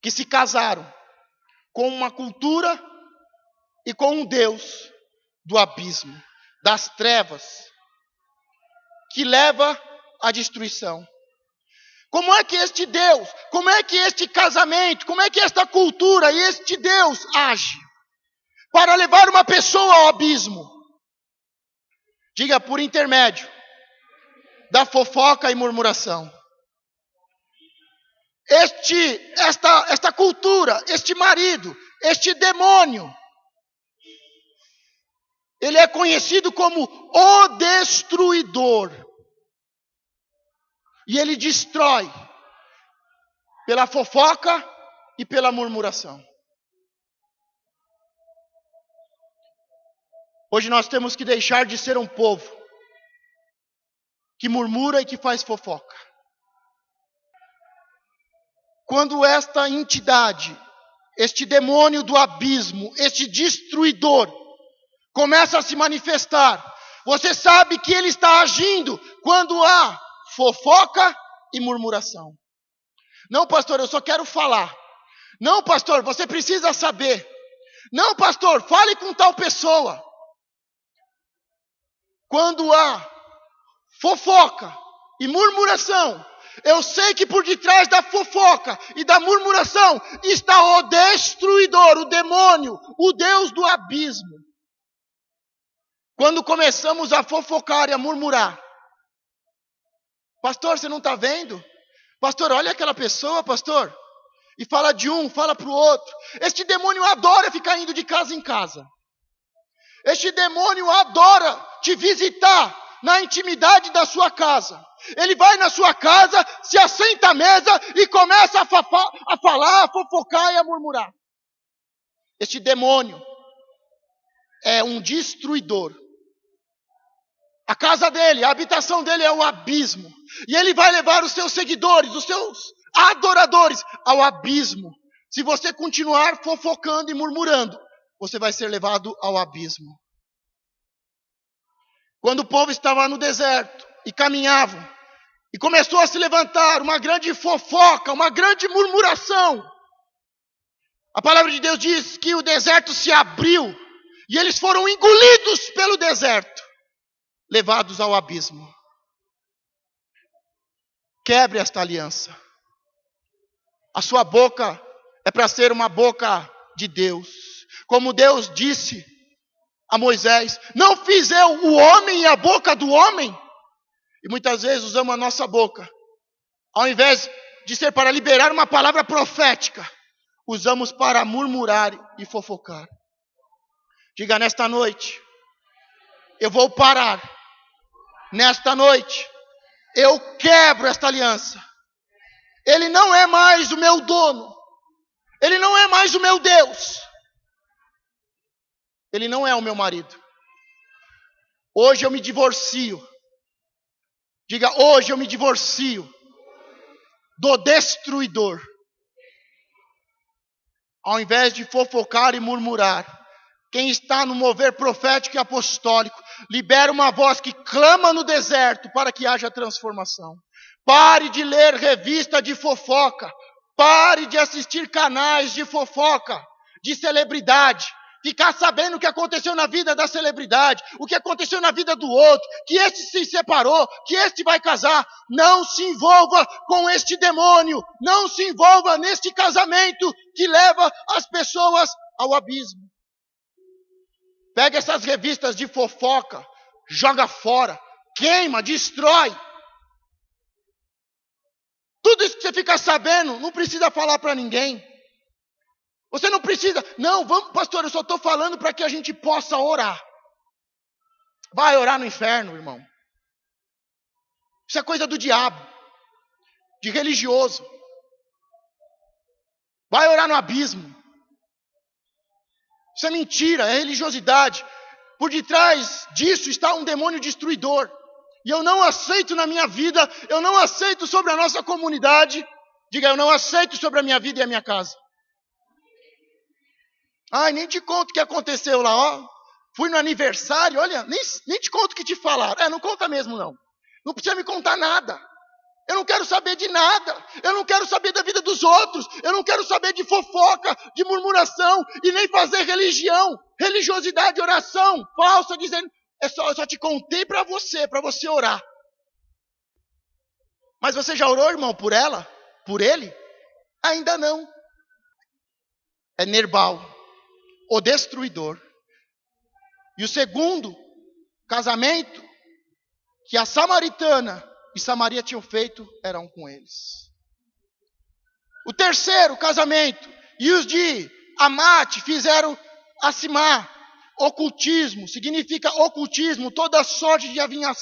que se casaram com uma cultura e com um Deus do abismo, das trevas, que leva à destruição. Como é que este Deus, como é que este casamento, como é que esta cultura e este Deus age? para levar uma pessoa ao abismo. Diga, por intermédio da fofoca e murmuração. Esta cultura, este marido, este demônio, ele é conhecido como o destruidor. E ele destrói pela fofoca e pela murmuração. Hoje nós temos que deixar de ser um povo que murmura e que faz fofoca. Quando esta entidade, este demônio do abismo, este destruidor, começa a se manifestar, você sabe que ele está agindo quando há fofoca e murmuração. Não, pastor, eu só quero falar. Não, pastor, você precisa saber. Não, pastor, fale com tal pessoa. Quando há fofoca e murmuração, eu sei que por detrás da fofoca e da murmuração está o destruidor, o demônio, o Deus do abismo. Quando começamos a fofocar e a murmurar, pastor, você não está vendo? Pastor, olha aquela pessoa, pastor. E fala de um, fala para o outro. Este demônio adora ficar indo de casa em casa. Este demônio adora te visitar na intimidade da sua casa. Ele vai na sua casa, se assenta à mesa e começa a falar, a fofocar e a murmurar. Este demônio é um destruidor. A casa dele, a habitação dele é o abismo. E ele vai levar os seus seguidores, os seus adoradores ao abismo. Se você continuar fofocando e murmurando, você vai ser levado ao abismo. Quando o povo estava no deserto e caminhavam, e começou a se levantar uma grande fofoca, uma grande murmuração, a palavra de Deus diz que o deserto se abriu, e eles foram engolidos pelo deserto, levados ao abismo. Quebre esta aliança. A sua boca é para ser uma boca de Deus. Como Deus disse a Moisés, não fiz eu o homem e a boca do homem? E muitas vezes usamos a nossa boca, ao invés de ser para liberar uma palavra profética, usamos para murmurar e fofocar. Diga, nesta noite, eu vou parar. Nesta noite, eu quebro esta aliança. Ele não é mais o meu dono. Ele não é mais o meu Deus. Ele não é o meu marido. Hoje eu me divorcio. Diga, hoje eu me divorcio do destruidor. Ao invés de fofocar e murmurar, quem está no mover profético e apostólico, libera uma voz que clama no deserto para que haja transformação. Pare de ler revista de fofoca. Pare de assistir canais de fofoca, de celebridade. Ficar sabendo o que aconteceu na vida da celebridade, o que aconteceu na vida do outro, que este se separou, que este vai casar. Não se envolva com este demônio. Não se envolva neste casamento que leva as pessoas ao abismo. Pega essas revistas de fofoca, joga fora, queima, destrói. Tudo isso que você fica sabendo, não precisa falar para ninguém. Você não precisa, não, vamos, pastor, eu só estou falando para que a gente possa orar. Vai orar no inferno, irmão. Isso é coisa do diabo, de religioso. Vai orar no abismo. Isso é mentira, é religiosidade. Por detrás disso está um demônio destruidor. E eu não aceito na minha vida, eu não aceito sobre a nossa comunidade. Diga, eu não aceito sobre a minha vida e a minha casa. Ai, nem te conto o que aconteceu lá, ó. Fui no aniversário, olha, nem te conto o que te falaram. Não conta mesmo não. Não precisa me contar nada. Eu não quero saber de nada. Eu não quero saber da vida dos outros. Eu não quero saber de fofoca, de murmuração e nem fazer religião, religiosidade, oração falsa, dizendo, eu só te contei para você orar. Mas você já orou, irmão, por ela? Por ele? Ainda não. É Nerbal. o destruidor. E o segundo casamento que a samaritana e Samaria tinham feito era um com eles. O terceiro casamento, e os de Amate fizeram Acimá. Ocultismo, significa ocultismo, toda sorte de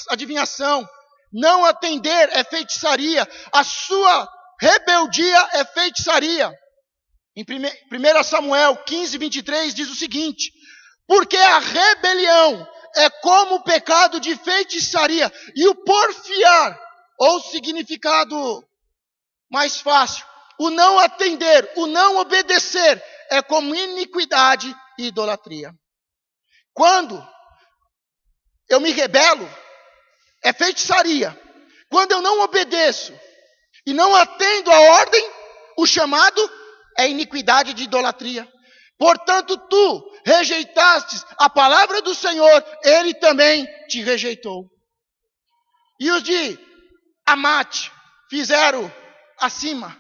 adivinhação. Não atender é feitiçaria. A sua rebeldia é feitiçaria. Em 1 Samuel 15, 23 diz o seguinte: porque a rebelião é como o pecado de feitiçaria, e o porfiar, ou significado mais fácil, o não atender, o não obedecer, é como iniquidade e idolatria. Quando eu me rebelo, é feitiçaria. Quando eu não obedeço e não atendo a ordem, o chamado é iniquidade de idolatria. Portanto, tu rejeitastes a palavra do Senhor, Ele também te rejeitou. E os de Amate fizeram acima,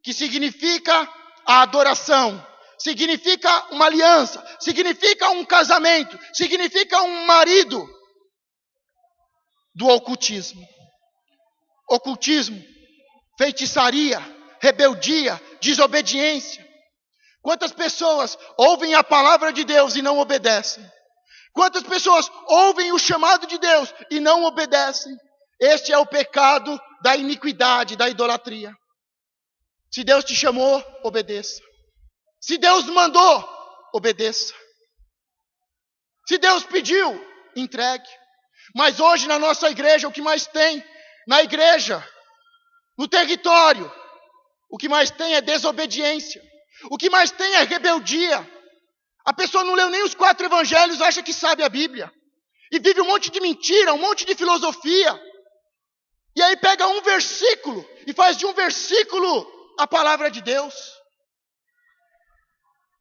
que significa a adoração, significa uma aliança, significa um casamento, significa um marido do ocultismo. Ocultismo, feitiçaria, rebeldia, desobediência. Quantas pessoas ouvem a palavra de Deus e não obedecem? Quantas pessoas ouvem o chamado de Deus e não obedecem? Este é o pecado da iniquidade, da idolatria. Se Deus te chamou, obedeça. Se Deus mandou, obedeça. Se Deus pediu, entregue. Mas hoje na nossa igreja, o que mais tem? Na igreja, no território, o que mais tem é desobediência. O que mais tem é rebeldia. A pessoa não leu nem os 4 evangelhos, acha que sabe a Bíblia. E vive um monte de mentira, um monte de filosofia. E aí pega um versículo e faz de um versículo a palavra de Deus.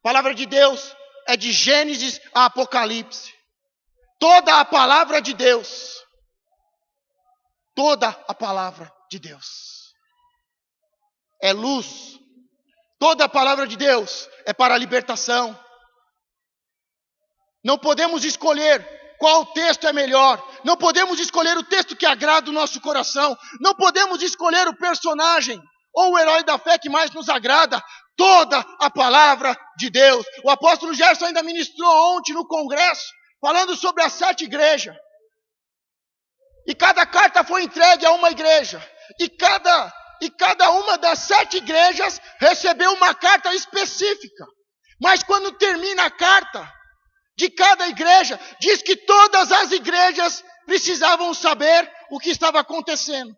A palavra de Deus é de Gênesis a Apocalipse. Toda a palavra de Deus. Toda a palavra de Deus. É luz. Toda a palavra de Deus é para a libertação. Não podemos escolher qual texto é melhor. Não podemos escolher o texto que agrada o nosso coração. Não podemos escolher o personagem ou o herói da fé que mais nos agrada. Toda a palavra de Deus. O apóstolo Gerson ainda ministrou ontem no congresso, falando sobre as 7 igrejas. E cada carta foi entregue a uma igreja. E cada uma das 7 igrejas recebeu uma carta específica. Mas quando termina a carta de cada igreja, diz que todas as igrejas precisavam saber o que estava acontecendo.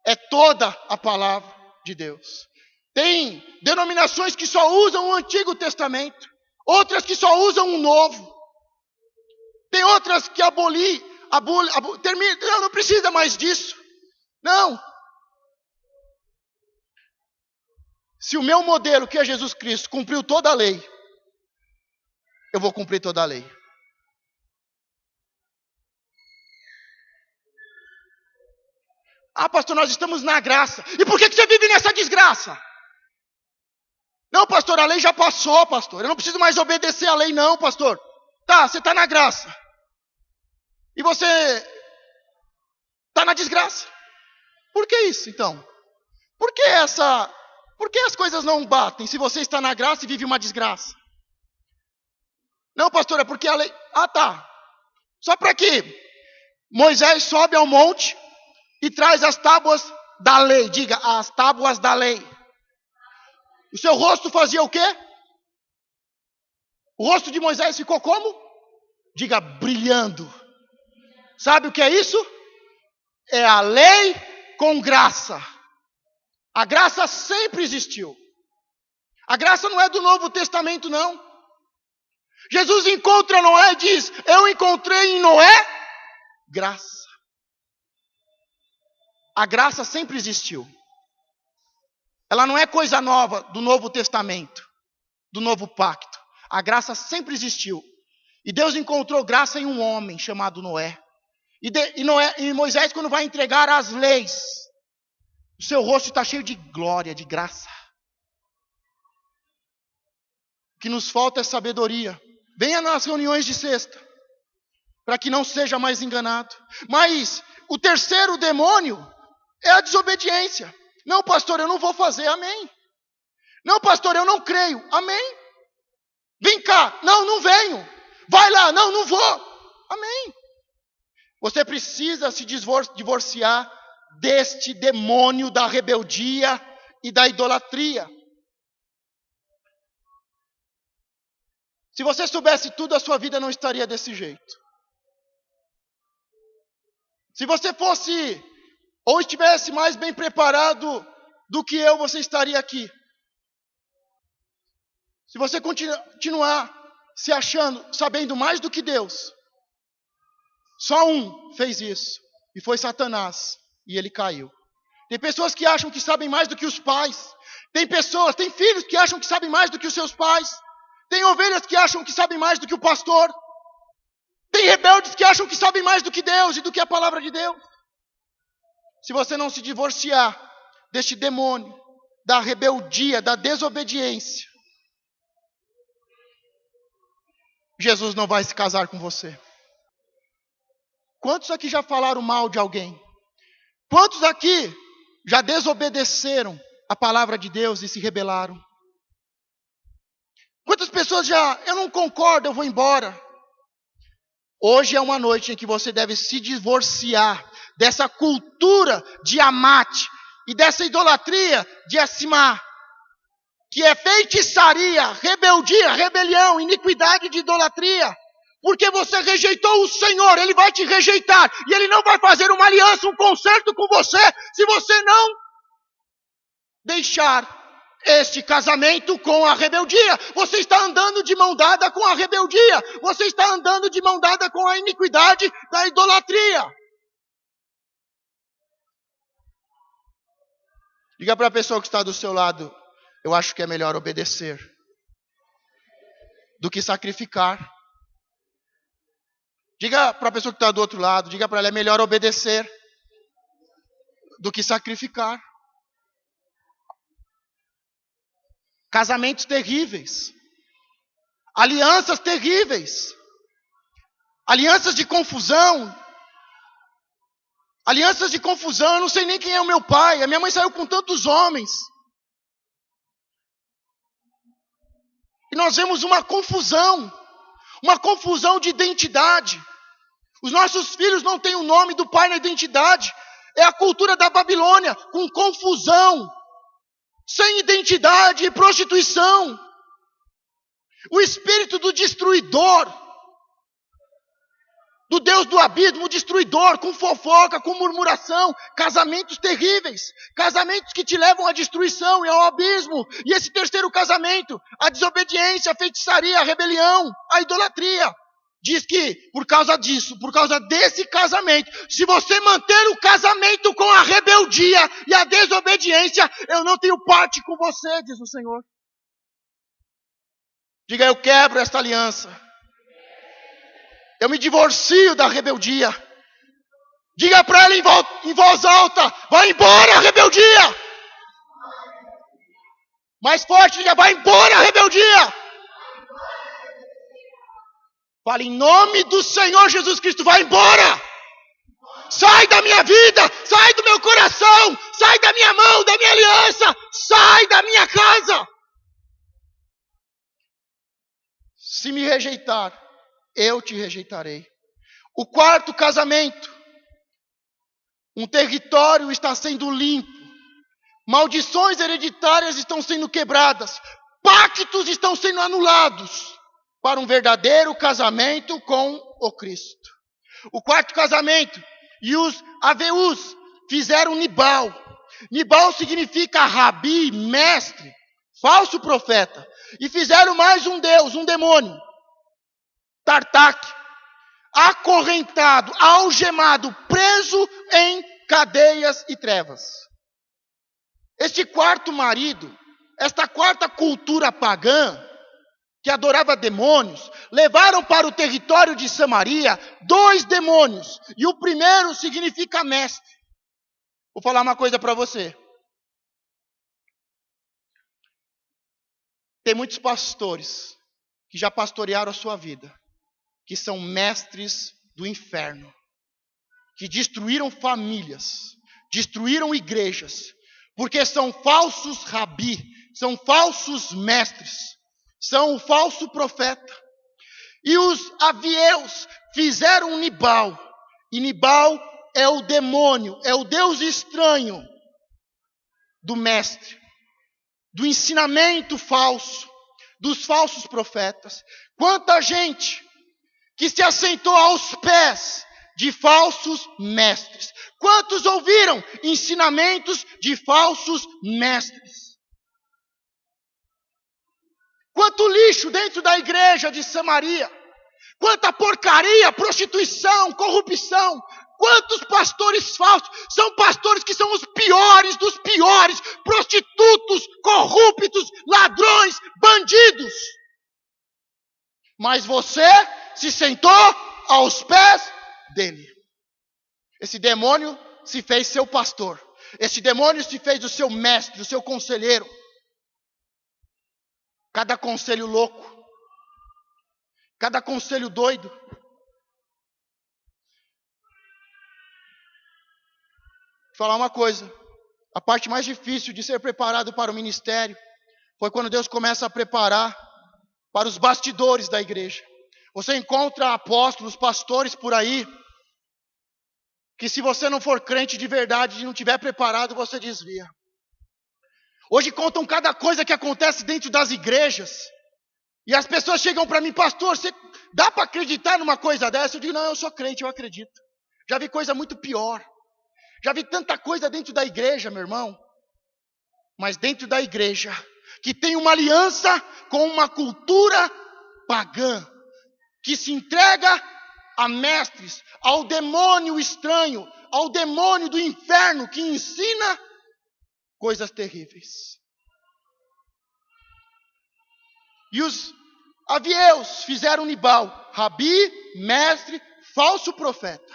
É toda a palavra de Deus. Tem denominações que só usam o Antigo Testamento, outras que só usam o Novo. Tem outras que não precisa mais disso. Não. Se o meu modelo, que é Jesus Cristo, cumpriu toda a lei, eu vou cumprir toda a lei. Ah, pastor, nós estamos na graça. E por que você vive nessa desgraça? Não, pastor, a lei já passou, pastor. Eu não preciso mais obedecer a lei, não, pastor. Tá, você está na graça. E você está na desgraça. Por que isso, então? Por que as coisas não batem se você está na graça e vive uma desgraça? Não, pastor, é porque a lei... Ah, tá. Só para que Moisés sobe ao monte e traz as tábuas da lei. Diga, as tábuas da lei. O seu rosto fazia o quê? O rosto de Moisés ficou como? Diga, brilhando. Sabe o que é isso? É a lei com graça. A graça sempre existiu. A graça não é do Novo Testamento, não. Jesus encontra Noé e diz, eu encontrei em Noé graça. A graça sempre existiu. Ela não é coisa nova do Novo Testamento, do Novo Pacto. A graça sempre existiu. E Deus encontrou graça em um homem chamado Noé. E Moisés, quando vai entregar as leis, o seu rosto está cheio de glória, de graça. que nos falta é sabedoria. Venha nas reuniões de sexta, para que não seja mais enganado. Mas o terceiro demônio é a desobediência. Não, pastor, eu não vou fazer, amém. Não, pastor, eu não creio, amém. Vem cá, não, não venho. Vai lá, não, não vou, amém. Você precisa se divorciar deste demônio da rebeldia e da idolatria. Se você soubesse tudo, a sua vida não estaria desse jeito. Se você fosse, ou estivesse mais bem preparado do que eu, você estaria aqui. Se você continuar se achando, sabendo mais do que Deus, só um fez isso, e foi Satanás, e ele caiu. Tem pessoas que acham que sabem mais do que os pais. Tem filhos que acham que sabem mais do que os seus pais. Tem ovelhas que acham que sabem mais do que o pastor. Tem rebeldes que acham que sabem mais do que Deus e do que a palavra de Deus. Se você não se divorciar deste demônio, da rebeldia, da desobediência, Jesus não vai se casar com você. Quantos aqui já falaram mal de alguém? Quantos aqui já desobedeceram a palavra de Deus e se rebelaram? Quantas pessoas eu não concordo, eu vou embora. Hoje é uma noite em que você deve se divorciar dessa cultura de amate e dessa idolatria de acimar, que é feitiçaria, rebeldia, rebelião, iniquidade de idolatria. Porque você rejeitou o Senhor, Ele vai te rejeitar. E Ele não vai fazer uma aliança, um concerto com você, se você não deixar este casamento com a rebeldia. Você está andando de mão dada com a rebeldia. Você está andando de mão dada com a iniquidade da idolatria. Diga para a pessoa que está do seu lado: eu acho que é melhor obedecer do que sacrificar. Diga para a pessoa que está do outro lado, diga para ela: é melhor obedecer do que sacrificar. Casamentos terríveis, alianças terríveis, alianças de confusão, eu não sei nem quem é o meu pai, a minha mãe saiu com tantos homens. E nós vemos uma confusão de identidade. Os nossos filhos não têm o nome do pai na identidade. É a cultura da Babilônia, com confusão, sem identidade e prostituição. O espírito do destruidor, do Deus do abismo, destruidor, com fofoca, com murmuração, casamentos terríveis, casamentos que te levam à destruição e ao abismo. E esse terceiro casamento, a desobediência, a feitiçaria, a rebelião, a idolatria. Diz que por causa disso, por causa desse casamento, se você manter o casamento com a rebeldia e a desobediência, eu não tenho parte com você, diz o Senhor. Diga: eu quebro esta aliança. Eu me divorcio da rebeldia. Diga para ela em voz alta: vai embora a rebeldia. Mais forte, diga: vai embora a rebeldia. Fale: em nome do Senhor Jesus Cristo, vai embora. Sai da minha vida, sai do meu coração, sai da minha mão, da minha aliança, sai da minha casa. Se me rejeitar, eu te rejeitarei. O quarto casamento, um território está sendo limpo, maldições hereditárias estão sendo quebradas, pactos estão sendo anulados para um verdadeiro casamento com o Cristo. O quarto casamento, e os aveus fizeram Nibal. Nibal significa rabi, mestre, falso profeta. E fizeram mais um deus, um demônio, Tartak, acorrentado, algemado, preso em cadeias e trevas. Este quarto marido, esta quarta cultura pagã, que adorava demônios, levaram para o território de Samaria 2 demônios. E o primeiro significa mestre. Vou falar uma coisa para você. Tem muitos pastores que já pastorearam a sua vida, que são mestres do inferno, que destruíram famílias, destruíram igrejas, porque são falsos rabi, são falsos mestres, são o falso profeta. E os avieus fizeram Nibal, e Nibal é o demônio, é o Deus estranho do mestre, do ensinamento falso, dos falsos profetas. Quanta gente que se assentou aos pés de falsos mestres. Quantos ouviram ensinamentos de falsos mestres? Quanto lixo dentro da igreja de Samaria. Quanta porcaria, prostituição, corrupção. Quantos pastores falsos, são pastores que são os piores dos piores, prostitutos, corruptos, ladrões, bandidos. Mas você se sentou aos pés dele. Esse demônio se fez seu pastor. Esse demônio se fez o seu mestre, o seu conselheiro. Cada conselho louco, cada conselho doido. Vou falar uma coisa, a parte mais difícil de ser preparado para o ministério foi quando Deus começa a preparar para os bastidores da igreja. Você encontra apóstolos, pastores por aí, que se você não for crente de verdade e não estiver preparado, você desvia. Hoje contam cada coisa que acontece dentro das igrejas, e as pessoas chegam para mim, pastor, você dá para acreditar numa coisa dessa? Eu digo, não, eu sou crente, eu acredito. Já vi coisa muito pior. Já vi tanta coisa dentro da igreja, meu irmão. Mas dentro da igreja, que tem uma aliança com uma cultura pagã, que se entrega a mestres, ao demônio estranho, ao demônio do inferno, que ensina coisas terríveis. E os avieus fizeram Nibal, rabi, mestre, falso profeta.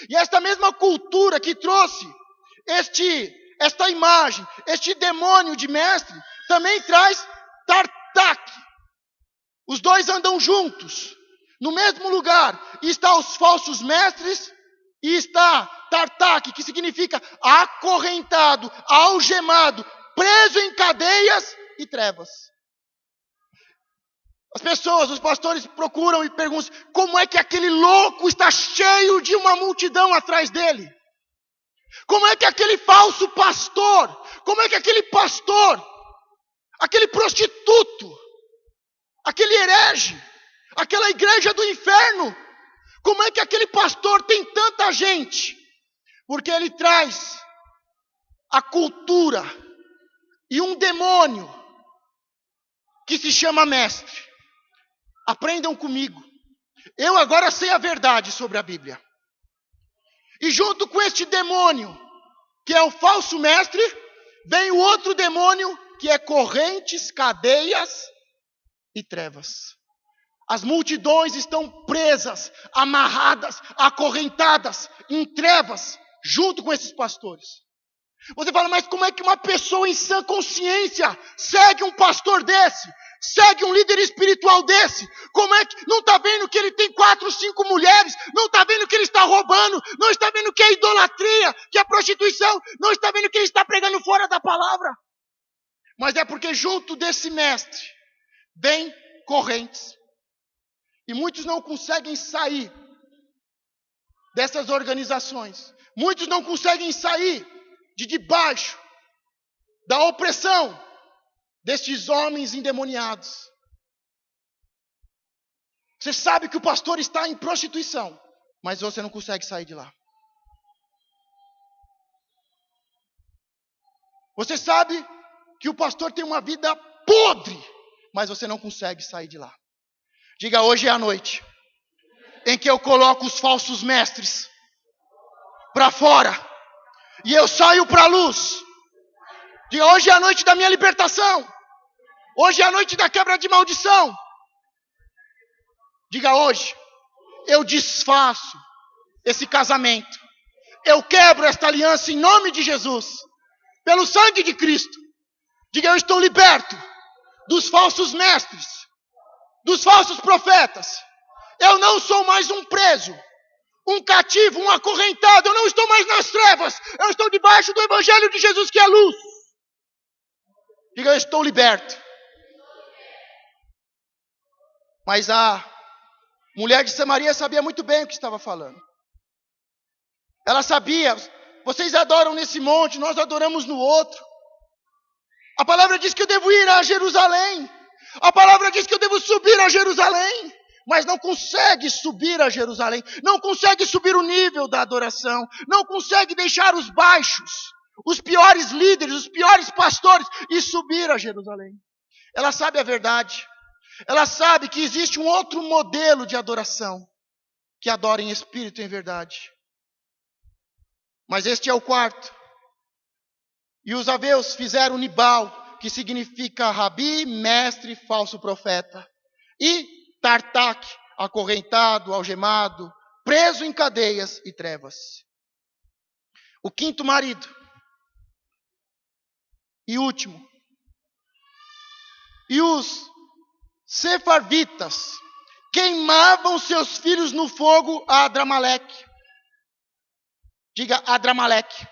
E esta mesma cultura que trouxe esta imagem, este demônio de mestre, também traz Tartak. Os dois andam juntos, no mesmo lugar. E está os falsos mestres, e está Tartak, que significa acorrentado, algemado, preso em cadeias e trevas. As pessoas, os pastores procuram e perguntam, como é que aquele louco está cheio de uma multidão atrás dele? Como é que aquele falso pastor, como é que aquele pastor, aquele prostituto, aquele herege, aquela igreja do inferno, como é que aquele pastor tem tanta gente? Porque ele traz a cultura e um demônio que se chama mestre. Aprendam comigo. Eu agora sei a verdade sobre a Bíblia. E junto com este demônio, que é o falso mestre, vem o outro demônio, que é correntes, cadeias e trevas. As multidões estão presas, amarradas, acorrentadas, em trevas, junto com esses pastores. Você fala, mas como é que uma pessoa em sã consciência segue um pastor desse? Segue um líder espiritual desse? Como é que não está vendo que ele tem 4, 5 mulheres? Não está vendo que ele está roubando? Não está vendo que é idolatria, que é prostituição? Não está vendo que ele está pregando fora da palavra? Mas é porque junto desse mestre vem correntes. E muitos não conseguem sair dessas organizações. Muitos não conseguem sair de debaixo da opressão destes homens endemoniados. Você sabe que o pastor está em prostituição, mas você não consegue sair de lá. Você sabe que o pastor tem uma vida podre, mas você não consegue sair de lá. Diga, hoje é a noite em que eu coloco os falsos mestres para fora e eu saio para a luz. Diga, hoje é a noite da minha libertação. Hoje é a noite da quebra de maldição. Diga, hoje eu desfaço esse casamento. Eu quebro esta aliança em nome de Jesus. Pelo sangue de Cristo. Diga, eu estou liberto dos falsos mestres, dos falsos profetas. Eu não sou mais um preso, um cativo, um acorrentado. Eu não estou mais nas trevas. Eu estou debaixo do Evangelho de Jesus, que é a luz. Diga, eu estou liberto. Mas a mulher de Samaria sabia muito bem o que estava falando. Ela sabia, vocês adoram nesse monte, nós adoramos no outro. A palavra diz que eu devo ir a Jerusalém. A palavra diz que eu devo subir a Jerusalém. Mas não consegue subir a Jerusalém. Não consegue subir o nível da adoração. Não consegue deixar os baixos, os piores líderes, os piores pastores e subir a Jerusalém. Ela sabe a verdade. Ela sabe que existe um outro modelo de adoração, que adora em espírito e em verdade. Mas este é o quarto. E os aveus fizeram Nibal, que significa rabi, mestre, falso profeta. E Tartak, acorrentado, algemado, preso em cadeias e trevas. O quinto marido. E último. E os sefarvitas queimavam seus filhos no fogo a Adramaleque. Diga Adramaleque.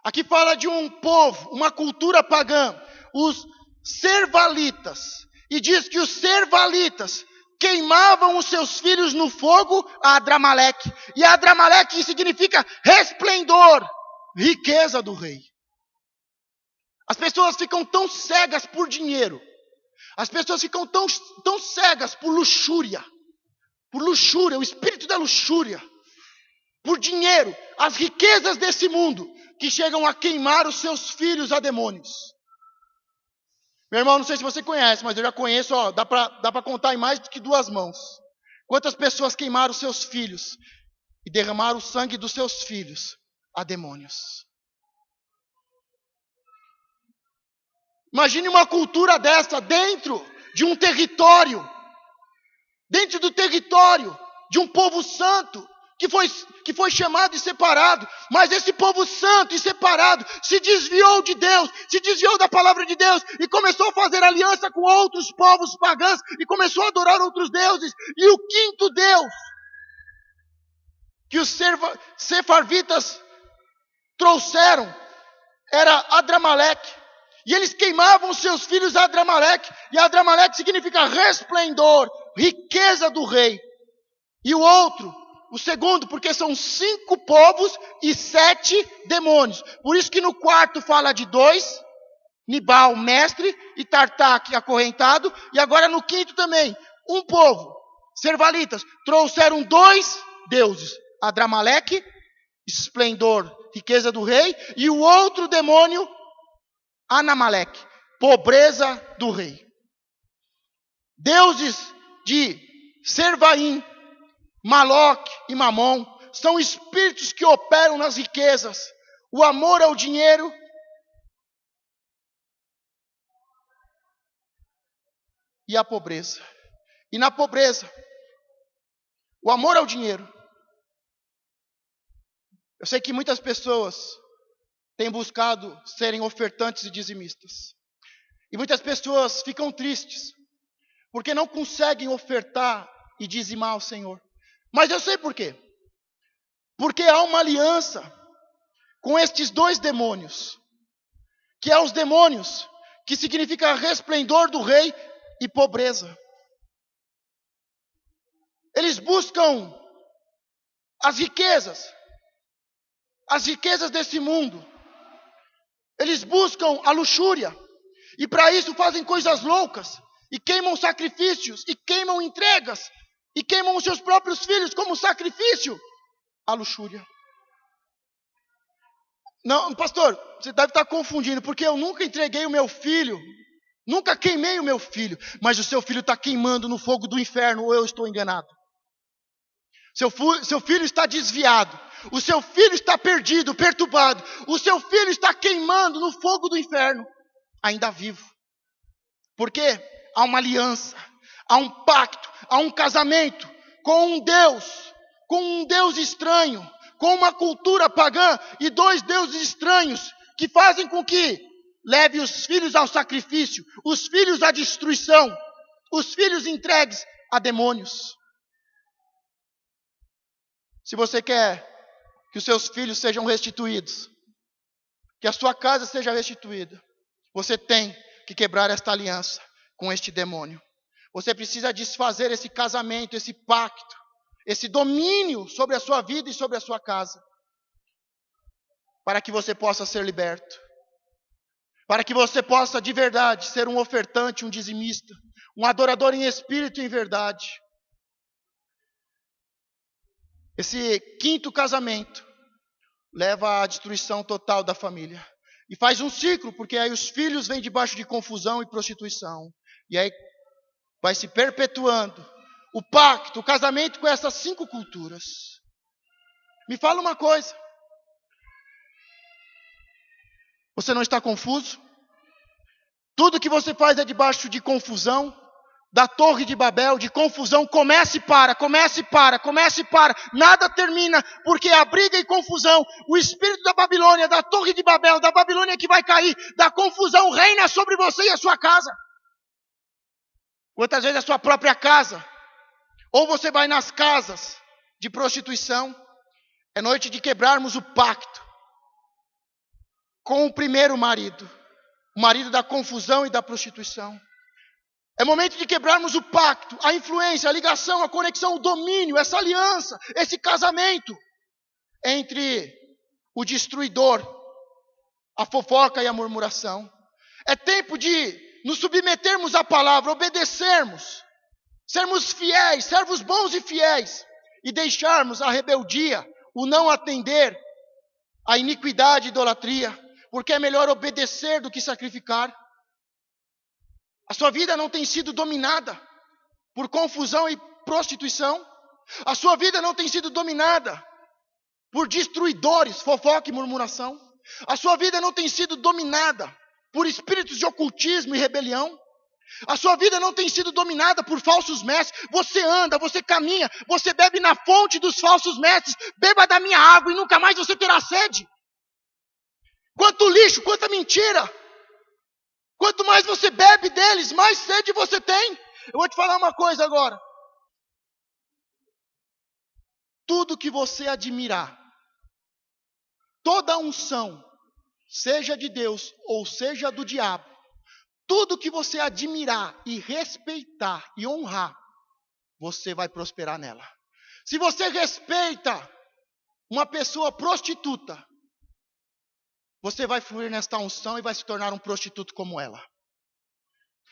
Aqui fala de um povo, uma cultura pagã, os servalitas. E diz que os servalitas queimavam os seus filhos no fogo a Adramaleque. E Adramaleque significa resplendor, riqueza do rei. As pessoas ficam tão cegas por dinheiro. As pessoas ficam tão cegas por luxúria. Por luxúria, o espírito da luxúria. Por dinheiro, as riquezas desse mundo, que chegam a queimar os seus filhos a demônios. Meu irmão, não sei se você conhece, mas eu já conheço, dá para contar em mais do que 2 mãos. Quantas pessoas queimaram os seus filhos e derramaram o sangue dos seus filhos a demônios. Imagine uma cultura dessa dentro de um território, dentro do território de um povo santo, que foi chamado e separado, mas esse povo santo e separado se desviou de Deus, se desviou da palavra de Deus e começou a fazer aliança com outros povos pagãos e começou a adorar outros deuses. E o quinto Deus que os sefarvitas trouxeram era Adramaleque. E eles queimavam seus filhos a Adramaleque, e Adramaleque significa resplendor, riqueza do rei. E o outro, o segundo, porque são 5 povos e 7 demônios. Por isso que no quarto fala de 2, Nibal, mestre, e Tartak, acorrentado. E agora no quinto também, um povo, servalitas, trouxeram 2 deuses. Adramaleque, esplendor, riqueza do rei. E o outro demônio, Anamaleque, pobreza do rei. Deuses de Servaim, Maloque e Mamon são espíritos que operam nas riquezas, o amor ao dinheiro e a pobreza. E na pobreza, o amor ao dinheiro. Eu sei que muitas pessoas têm buscado serem ofertantes e dizimistas. E muitas pessoas ficam tristes porque não conseguem ofertar e dizimar ao Senhor. Mas eu sei por quê. Porque há uma aliança com estes 2 demônios, que é os demônios, que significa resplendor do rei e pobreza. Eles buscam as riquezas desse mundo. Eles buscam a luxúria, e para isso fazem coisas loucas, e queimam sacrifícios, e queimam entregas, e queimam os seus próprios filhos como sacrifício à luxúria. Não, pastor, você deve estar confundindo, porque eu nunca entreguei o meu filho, nunca queimei o meu filho, mas o seu filho está queimando no fogo do inferno, ou eu estou enganado? Seu filho está desviado, o seu filho está perdido, perturbado, o seu filho está queimando no fogo do inferno, ainda vivo. Porque há uma aliança, há um pacto, há um casamento com um Deus estranho, com uma cultura pagã e 2 deuses estranhos que fazem com que leve os filhos ao sacrifício, os filhos à destruição, os filhos entregues a demônios. Se você quer que os seus filhos sejam restituídos, que a sua casa seja restituída, você tem que quebrar esta aliança com este demônio. Você precisa desfazer esse casamento, esse pacto, esse domínio sobre a sua vida e sobre a sua casa, para que você possa ser liberto, para que você possa de verdade ser um ofertante, um dizimista, um adorador em espírito e em verdade. Esse quinto casamento leva à destruição total da família. E faz um ciclo, porque aí os filhos vêm debaixo de confusão e prostituição. E aí vai se perpetuando o pacto, o casamento com essas 5 culturas. Me fala uma coisa. Você não está confuso? Tudo que você faz é debaixo de confusão, da Torre de Babel, de confusão, comece e para, nada termina, porque a briga e confusão, o espírito da Babilônia, da Torre de Babel, da Babilônia que vai cair, da confusão reina sobre você e a sua casa. Quantas vezes a sua própria casa, ou você vai nas casas de prostituição, é noite de quebrarmos o pacto com o primeiro marido, o marido da confusão e da prostituição. É momento de quebrarmos o pacto, a influência, a ligação, a conexão, o domínio, essa aliança, esse casamento entre o destruidor, a fofoca e a murmuração. É tempo de nos submetermos à palavra, obedecermos, sermos fiéis, servos bons e fiéis, e deixarmos a rebeldia, o não atender, a iniquidade e idolatria, porque é melhor obedecer do que sacrificar. A sua vida não tem sido dominada por confusão e prostituição. A sua vida não tem sido dominada por destruidores, fofoca e murmuração. A sua vida não tem sido dominada por espíritos de ocultismo e rebelião. A sua vida não tem sido dominada por falsos mestres. Você anda, você caminha, você bebe na fonte dos falsos mestres. Beba da minha água e nunca mais você terá sede. Quanto lixo, quanta mentira. Quanto mais você bebe deles, mais sede você tem. Eu vou te falar uma coisa agora. Tudo que você admirar, toda unção, seja de Deus ou seja do diabo, tudo que você admirar e respeitar e honrar, você vai prosperar nela. Se você respeita uma pessoa prostituta, você vai fluir nesta unção e vai se tornar um prostituto como ela.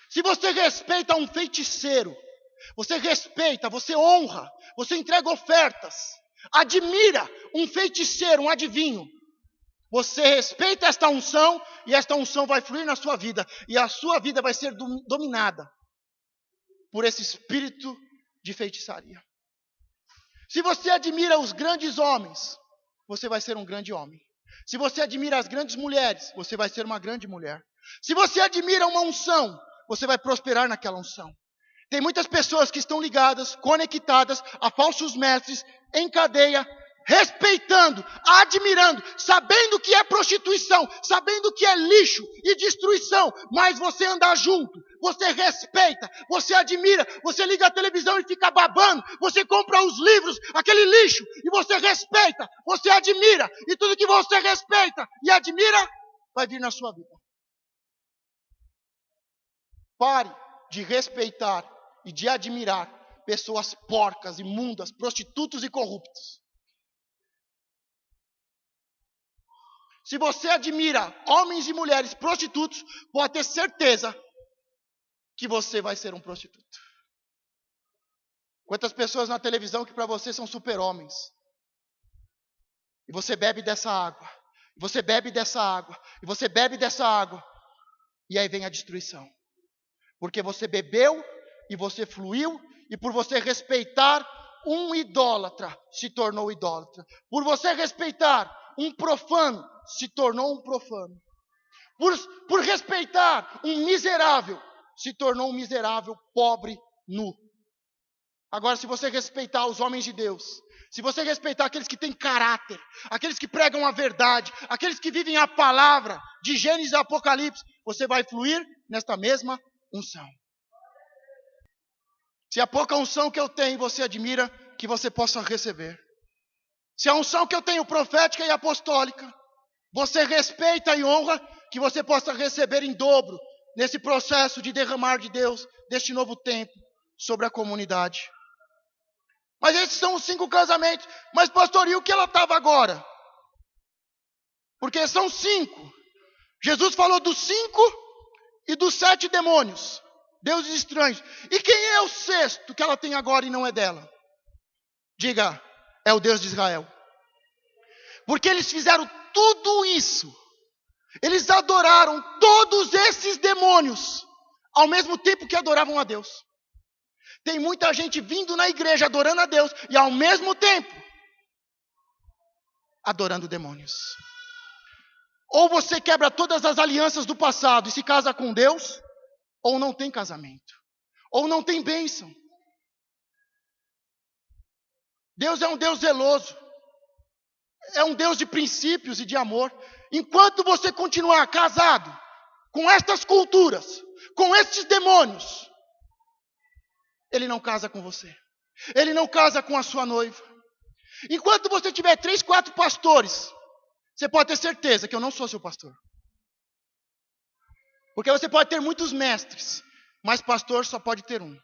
Se você respeita um feiticeiro, você respeita, você honra, você entrega ofertas, admira um feiticeiro, um adivinho, você respeita esta unção e esta unção vai fluir na sua vida. E a sua vida vai ser dominada por esse espírito de feitiçaria. Se você admira os grandes homens, você vai ser um grande homem. Se você admira as grandes mulheres, você vai ser uma grande mulher. Se você admira uma unção, você vai prosperar naquela unção. Tem muitas pessoas que estão ligadas, conectadas a falsos mestres, em cadeia, respeitando, admirando, sabendo que é prostituição, sabendo que é lixo e destruição, mas você anda junto, você respeita, você admira, você liga a televisão e fica babando, você compra os livros, aquele lixo, e você respeita, você admira, e tudo que você respeita e admira, vai vir na sua vida. Pare de respeitar e de admirar pessoas porcas, imundas, prostitutos e corruptos. Se você admira homens e mulheres prostitutos, pode ter certeza que você vai ser um prostituto. Quantas pessoas na televisão que para você são super-homens. E você bebe dessa água. E você bebe dessa água. E você bebe dessa água. E aí vem a destruição. Porque você bebeu e você fluiu. E por você respeitar um idólatra, se tornou idólatra. Por você respeitar um profano, se tornou um profano. Por respeitar um miserável, se tornou um miserável, pobre, nu. Agora, se você respeitar os homens de Deus, se você respeitar aqueles que têm caráter, aqueles que pregam a verdade, aqueles que vivem a palavra de Gênesis a Apocalipse, você vai fluir nesta mesma unção. Se a pouca unção que eu tenho você admira, que você possa receber. Se a unção que eu tenho profética e apostólica, você respeita e honra, que você possa receber em dobro nesse processo de derramar de Deus, deste novo tempo, sobre a comunidade. Mas esses são os 5 casamentos. Mas pastor, e o que ela estava agora? Porque são 5. Jesus falou dos 5 e dos 7 demônios, deuses estranhos. E quem é o 6º que ela tem agora e não é dela? Diga, é o Deus de Israel. Porque eles fizeram tudo isso. Eles adoraram todos esses demônios, ao mesmo tempo que adoravam a Deus. Tem muita gente vindo na igreja adorando a Deus, e ao mesmo tempo, adorando demônios. Ou você quebra todas as alianças do passado e se casa com Deus, ou não tem casamento, ou não tem bênção. Deus é um Deus zeloso, é um Deus de princípios e de amor. Enquanto você continuar casado com estas culturas, com estes demônios, Ele não casa com você. Ele não casa com a sua noiva. Enquanto você tiver 3, 4 pastores, você pode ter certeza que eu não sou seu pastor. Porque você pode ter muitos mestres, mas pastor só pode ter um.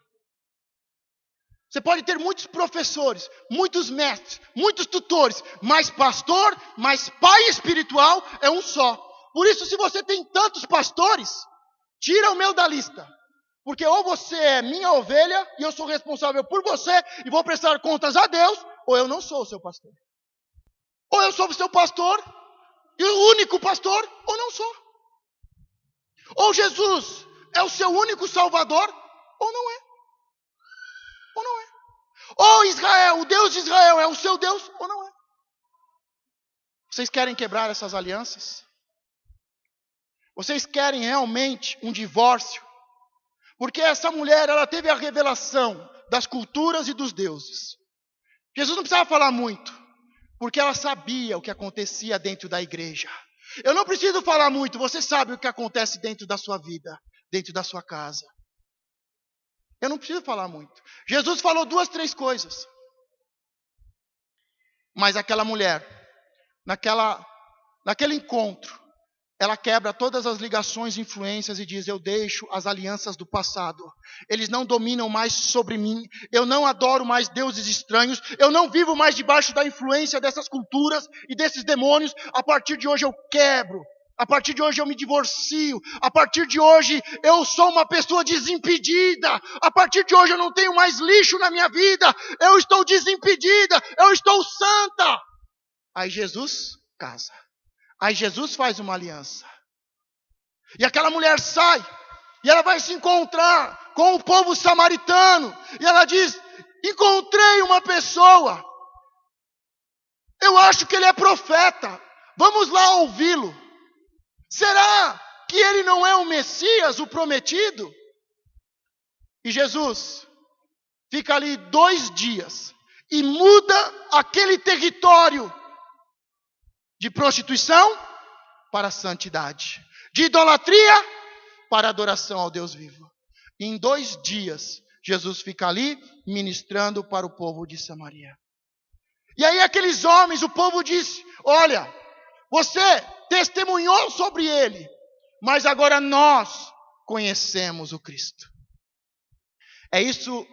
Você pode ter muitos professores, muitos mestres, muitos tutores, mas pastor, mas pai espiritual é um só. Por isso, se você tem tantos pastores, tira o meu da lista. Porque ou você é minha ovelha e eu sou responsável por você e vou prestar contas a Deus, ou eu não sou o seu pastor. Ou eu sou o seu pastor e o único pastor, ou não sou. Ou Jesus é o seu único salvador, ou não é. Ou não é. Ou Israel, o Deus de Israel é o seu Deus, ou não é. Vocês querem quebrar essas alianças? Vocês querem realmente um divórcio? Porque essa mulher, ela teve a revelação das culturas e dos deuses. Jesus não precisava falar muito, porque ela sabia o que acontecia dentro da igreja. Eu não preciso falar muito, você sabe o que acontece dentro da sua vida, dentro da sua casa. Eu não preciso falar muito. Jesus falou 2, 3 coisas. Mas aquela mulher, naquele encontro, ela quebra todas as ligações e influências e diz: eu deixo as alianças do passado. Eles não dominam mais sobre mim. Eu não adoro mais deuses estranhos. Eu não vivo mais debaixo da influência dessas culturas e desses demônios. A partir de hoje eu quebro. A partir de hoje eu me divorcio. A partir de hoje eu sou uma pessoa desimpedida. A partir de hoje eu não tenho mais lixo na minha vida. Eu estou desimpedida. Eu estou santa. Aí Jesus casa. Aí Jesus faz uma aliança. E aquela mulher sai. E ela vai se encontrar com o povo samaritano. E ela diz: encontrei uma pessoa. Eu acho que ele é profeta. Vamos lá ouvi-lo. Será que ele não é o Messias, o prometido? E Jesus fica ali 2 dias e muda aquele território de prostituição para a santidade, de idolatria para a adoração ao Deus vivo. E em 2 dias, Jesus fica ali ministrando para o povo de Samaria. E aí aqueles homens, o povo disse: olha, você testemunhou sobre ele, mas agora nós conhecemos o Cristo. É isso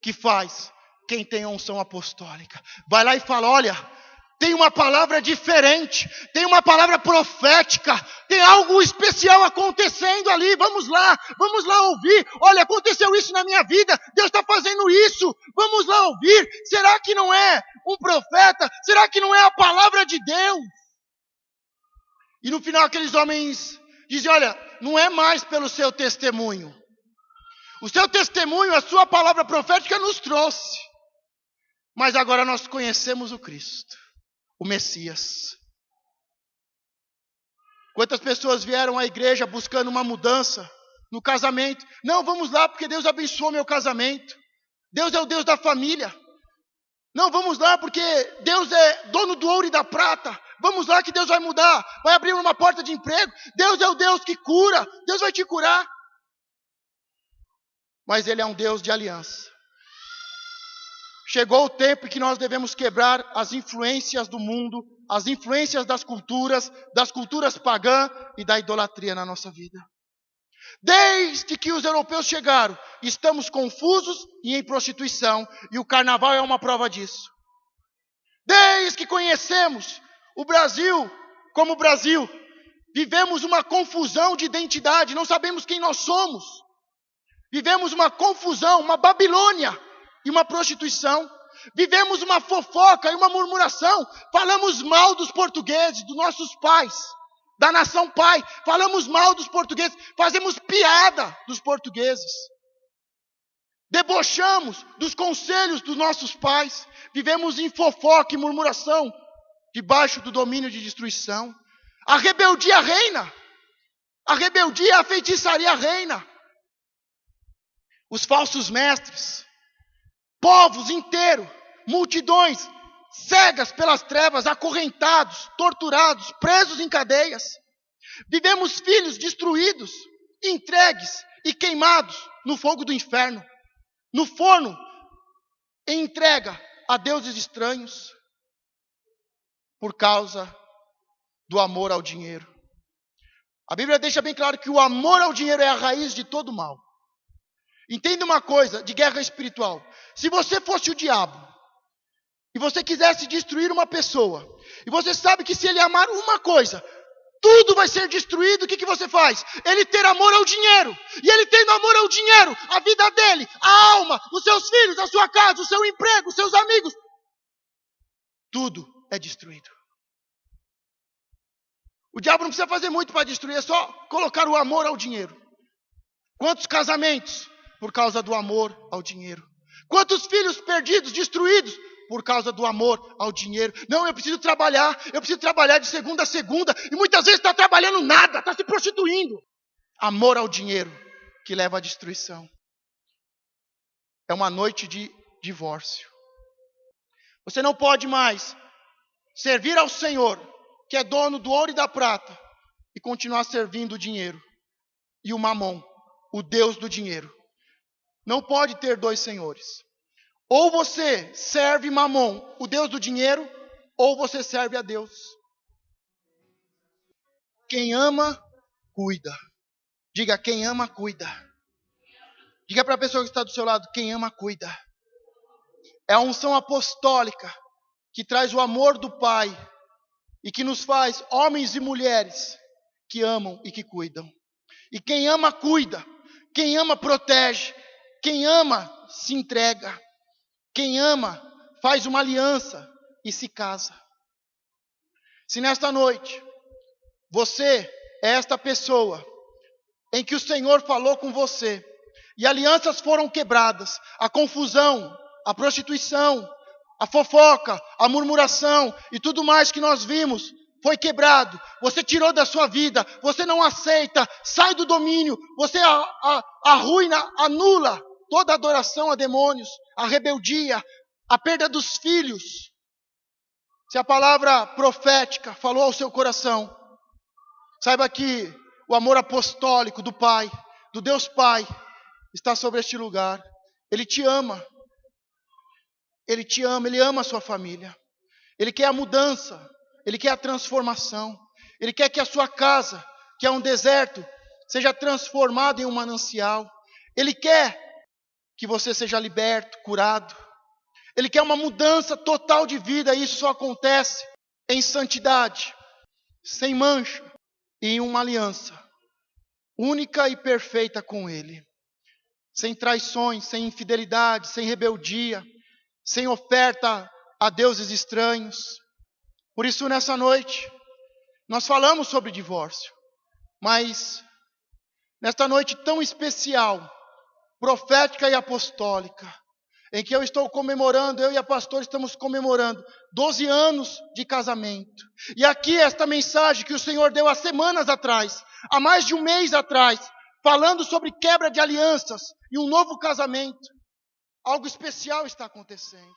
que faz quem tem a unção apostólica. Vai lá e fala: olha, tem uma palavra diferente, tem uma palavra profética, tem algo especial acontecendo ali, vamos lá ouvir. Olha, aconteceu isso na minha vida, Deus está fazendo isso, vamos lá ouvir. Será que não é um profeta? Será que não é a palavra de Deus? E no final aqueles homens dizem: olha, não é mais pelo seu testemunho. O seu testemunho, a sua palavra profética nos trouxe. Mas agora nós conhecemos o Cristo, o Messias. Quantas pessoas vieram à igreja buscando uma mudança no casamento? Não, vamos lá porque Deus abençoou meu casamento. Deus é o Deus da família. Não, vamos lá porque Deus é dono do ouro e da prata. Vamos lá que Deus vai mudar. Vai abrir uma porta de emprego. Deus é o Deus que cura. Deus vai te curar. Mas Ele é um Deus de aliança. Chegou o tempo em que nós devemos quebrar as influências do mundo, as influências das culturas pagãs e da idolatria na nossa vida. Desde que os europeus chegaram, estamos confusos e em prostituição, e o carnaval é uma prova disso. Desde que conhecemos o Brasil como Brasil, vivemos uma confusão de identidade, não sabemos quem nós somos. Vivemos uma confusão, uma Babilônia e uma prostituição. Vivemos uma fofoca e uma murmuração. Falamos mal dos portugueses, dos nossos pais, da nação pai. Falamos mal dos portugueses, fazemos piada dos portugueses. Debochamos dos conselhos dos nossos pais. Vivemos em fofoca e murmuração, debaixo do domínio de destruição. A rebeldia reina. A rebeldia, a feitiçaria reina. Os falsos mestres, povos inteiros, multidões, cegas pelas trevas, acorrentados, torturados, presos em cadeias. Vivemos filhos destruídos, entregues e queimados no fogo do inferno, no forno, em entrega a deuses estranhos, por causa do amor ao dinheiro. A Bíblia deixa bem claro que o amor ao dinheiro é a raiz de todo mal. Entenda uma coisa de guerra espiritual. Se você fosse o diabo, e você quisesse destruir uma pessoa, e você sabe que se ele amar uma coisa, tudo vai ser destruído, o que você faz? Ele ter amor ao dinheiro. E ele tendo amor ao dinheiro, a vida dele, a alma, os seus filhos, a sua casa, o seu emprego, os seus amigos, tudo é destruído. O diabo não precisa fazer muito para destruir, é só colocar o amor ao dinheiro. Quantos casamentos? Por causa do amor ao dinheiro. Quantos filhos perdidos, destruídos, por causa do amor ao dinheiro. Não, eu preciso trabalhar de segunda a segunda, e muitas vezes está trabalhando nada, está se prostituindo. Amor ao dinheiro, que leva à destruição. É uma noite de divórcio. Você não pode mais servir ao Senhor, que é dono do ouro e da prata, e continuar servindo o dinheiro e o mamon, o Deus do dinheiro. Não pode ter dois senhores. Ou você serve mamon, o Deus do dinheiro, ou você serve a Deus. Quem ama, cuida. Diga, quem ama, cuida. Diga para a pessoa que está do seu lado, quem ama, cuida. É a unção apostólica que traz o amor do Pai e que nos faz homens e mulheres que amam e que cuidam. E quem ama, cuida. Quem ama, protege. Quem ama, se entrega. Quem ama, faz uma aliança e se casa. Se nesta noite, você é esta pessoa em que o Senhor falou com você, e alianças foram quebradas, a confusão, a prostituição, a fofoca, a murmuração e tudo mais que nós vimos, foi quebrado, você tirou da sua vida, você não aceita, sai do domínio, você arruina, anula toda adoração a demônios, a rebeldia, a perda dos filhos. Se a palavra profética falou ao seu coração, saiba que o amor apostólico do Pai, do Deus Pai, está sobre este lugar. Ele te ama. Ele te ama, Ele ama a sua família. Ele quer a mudança, Ele quer a transformação. Ele quer que a sua casa, que é um deserto, seja transformada em um manancial. Ele quer que você seja liberto, curado. Ele quer uma mudança total de vida, e isso só acontece em santidade, sem mancha, e em uma aliança única e perfeita com Ele. Sem traições, sem infidelidade, sem rebeldia, sem oferta a deuses estranhos. Por isso, nessa noite, nós falamos sobre divórcio, mas nesta noite tão especial, profética e apostólica, em que eu estou comemorando, eu e a pastora estamos comemorando 12 anos de casamento. E aqui esta mensagem que o Senhor deu há semanas atrás, há mais de um mês atrás, falando sobre quebra de alianças e um novo casamento. Algo especial está acontecendo.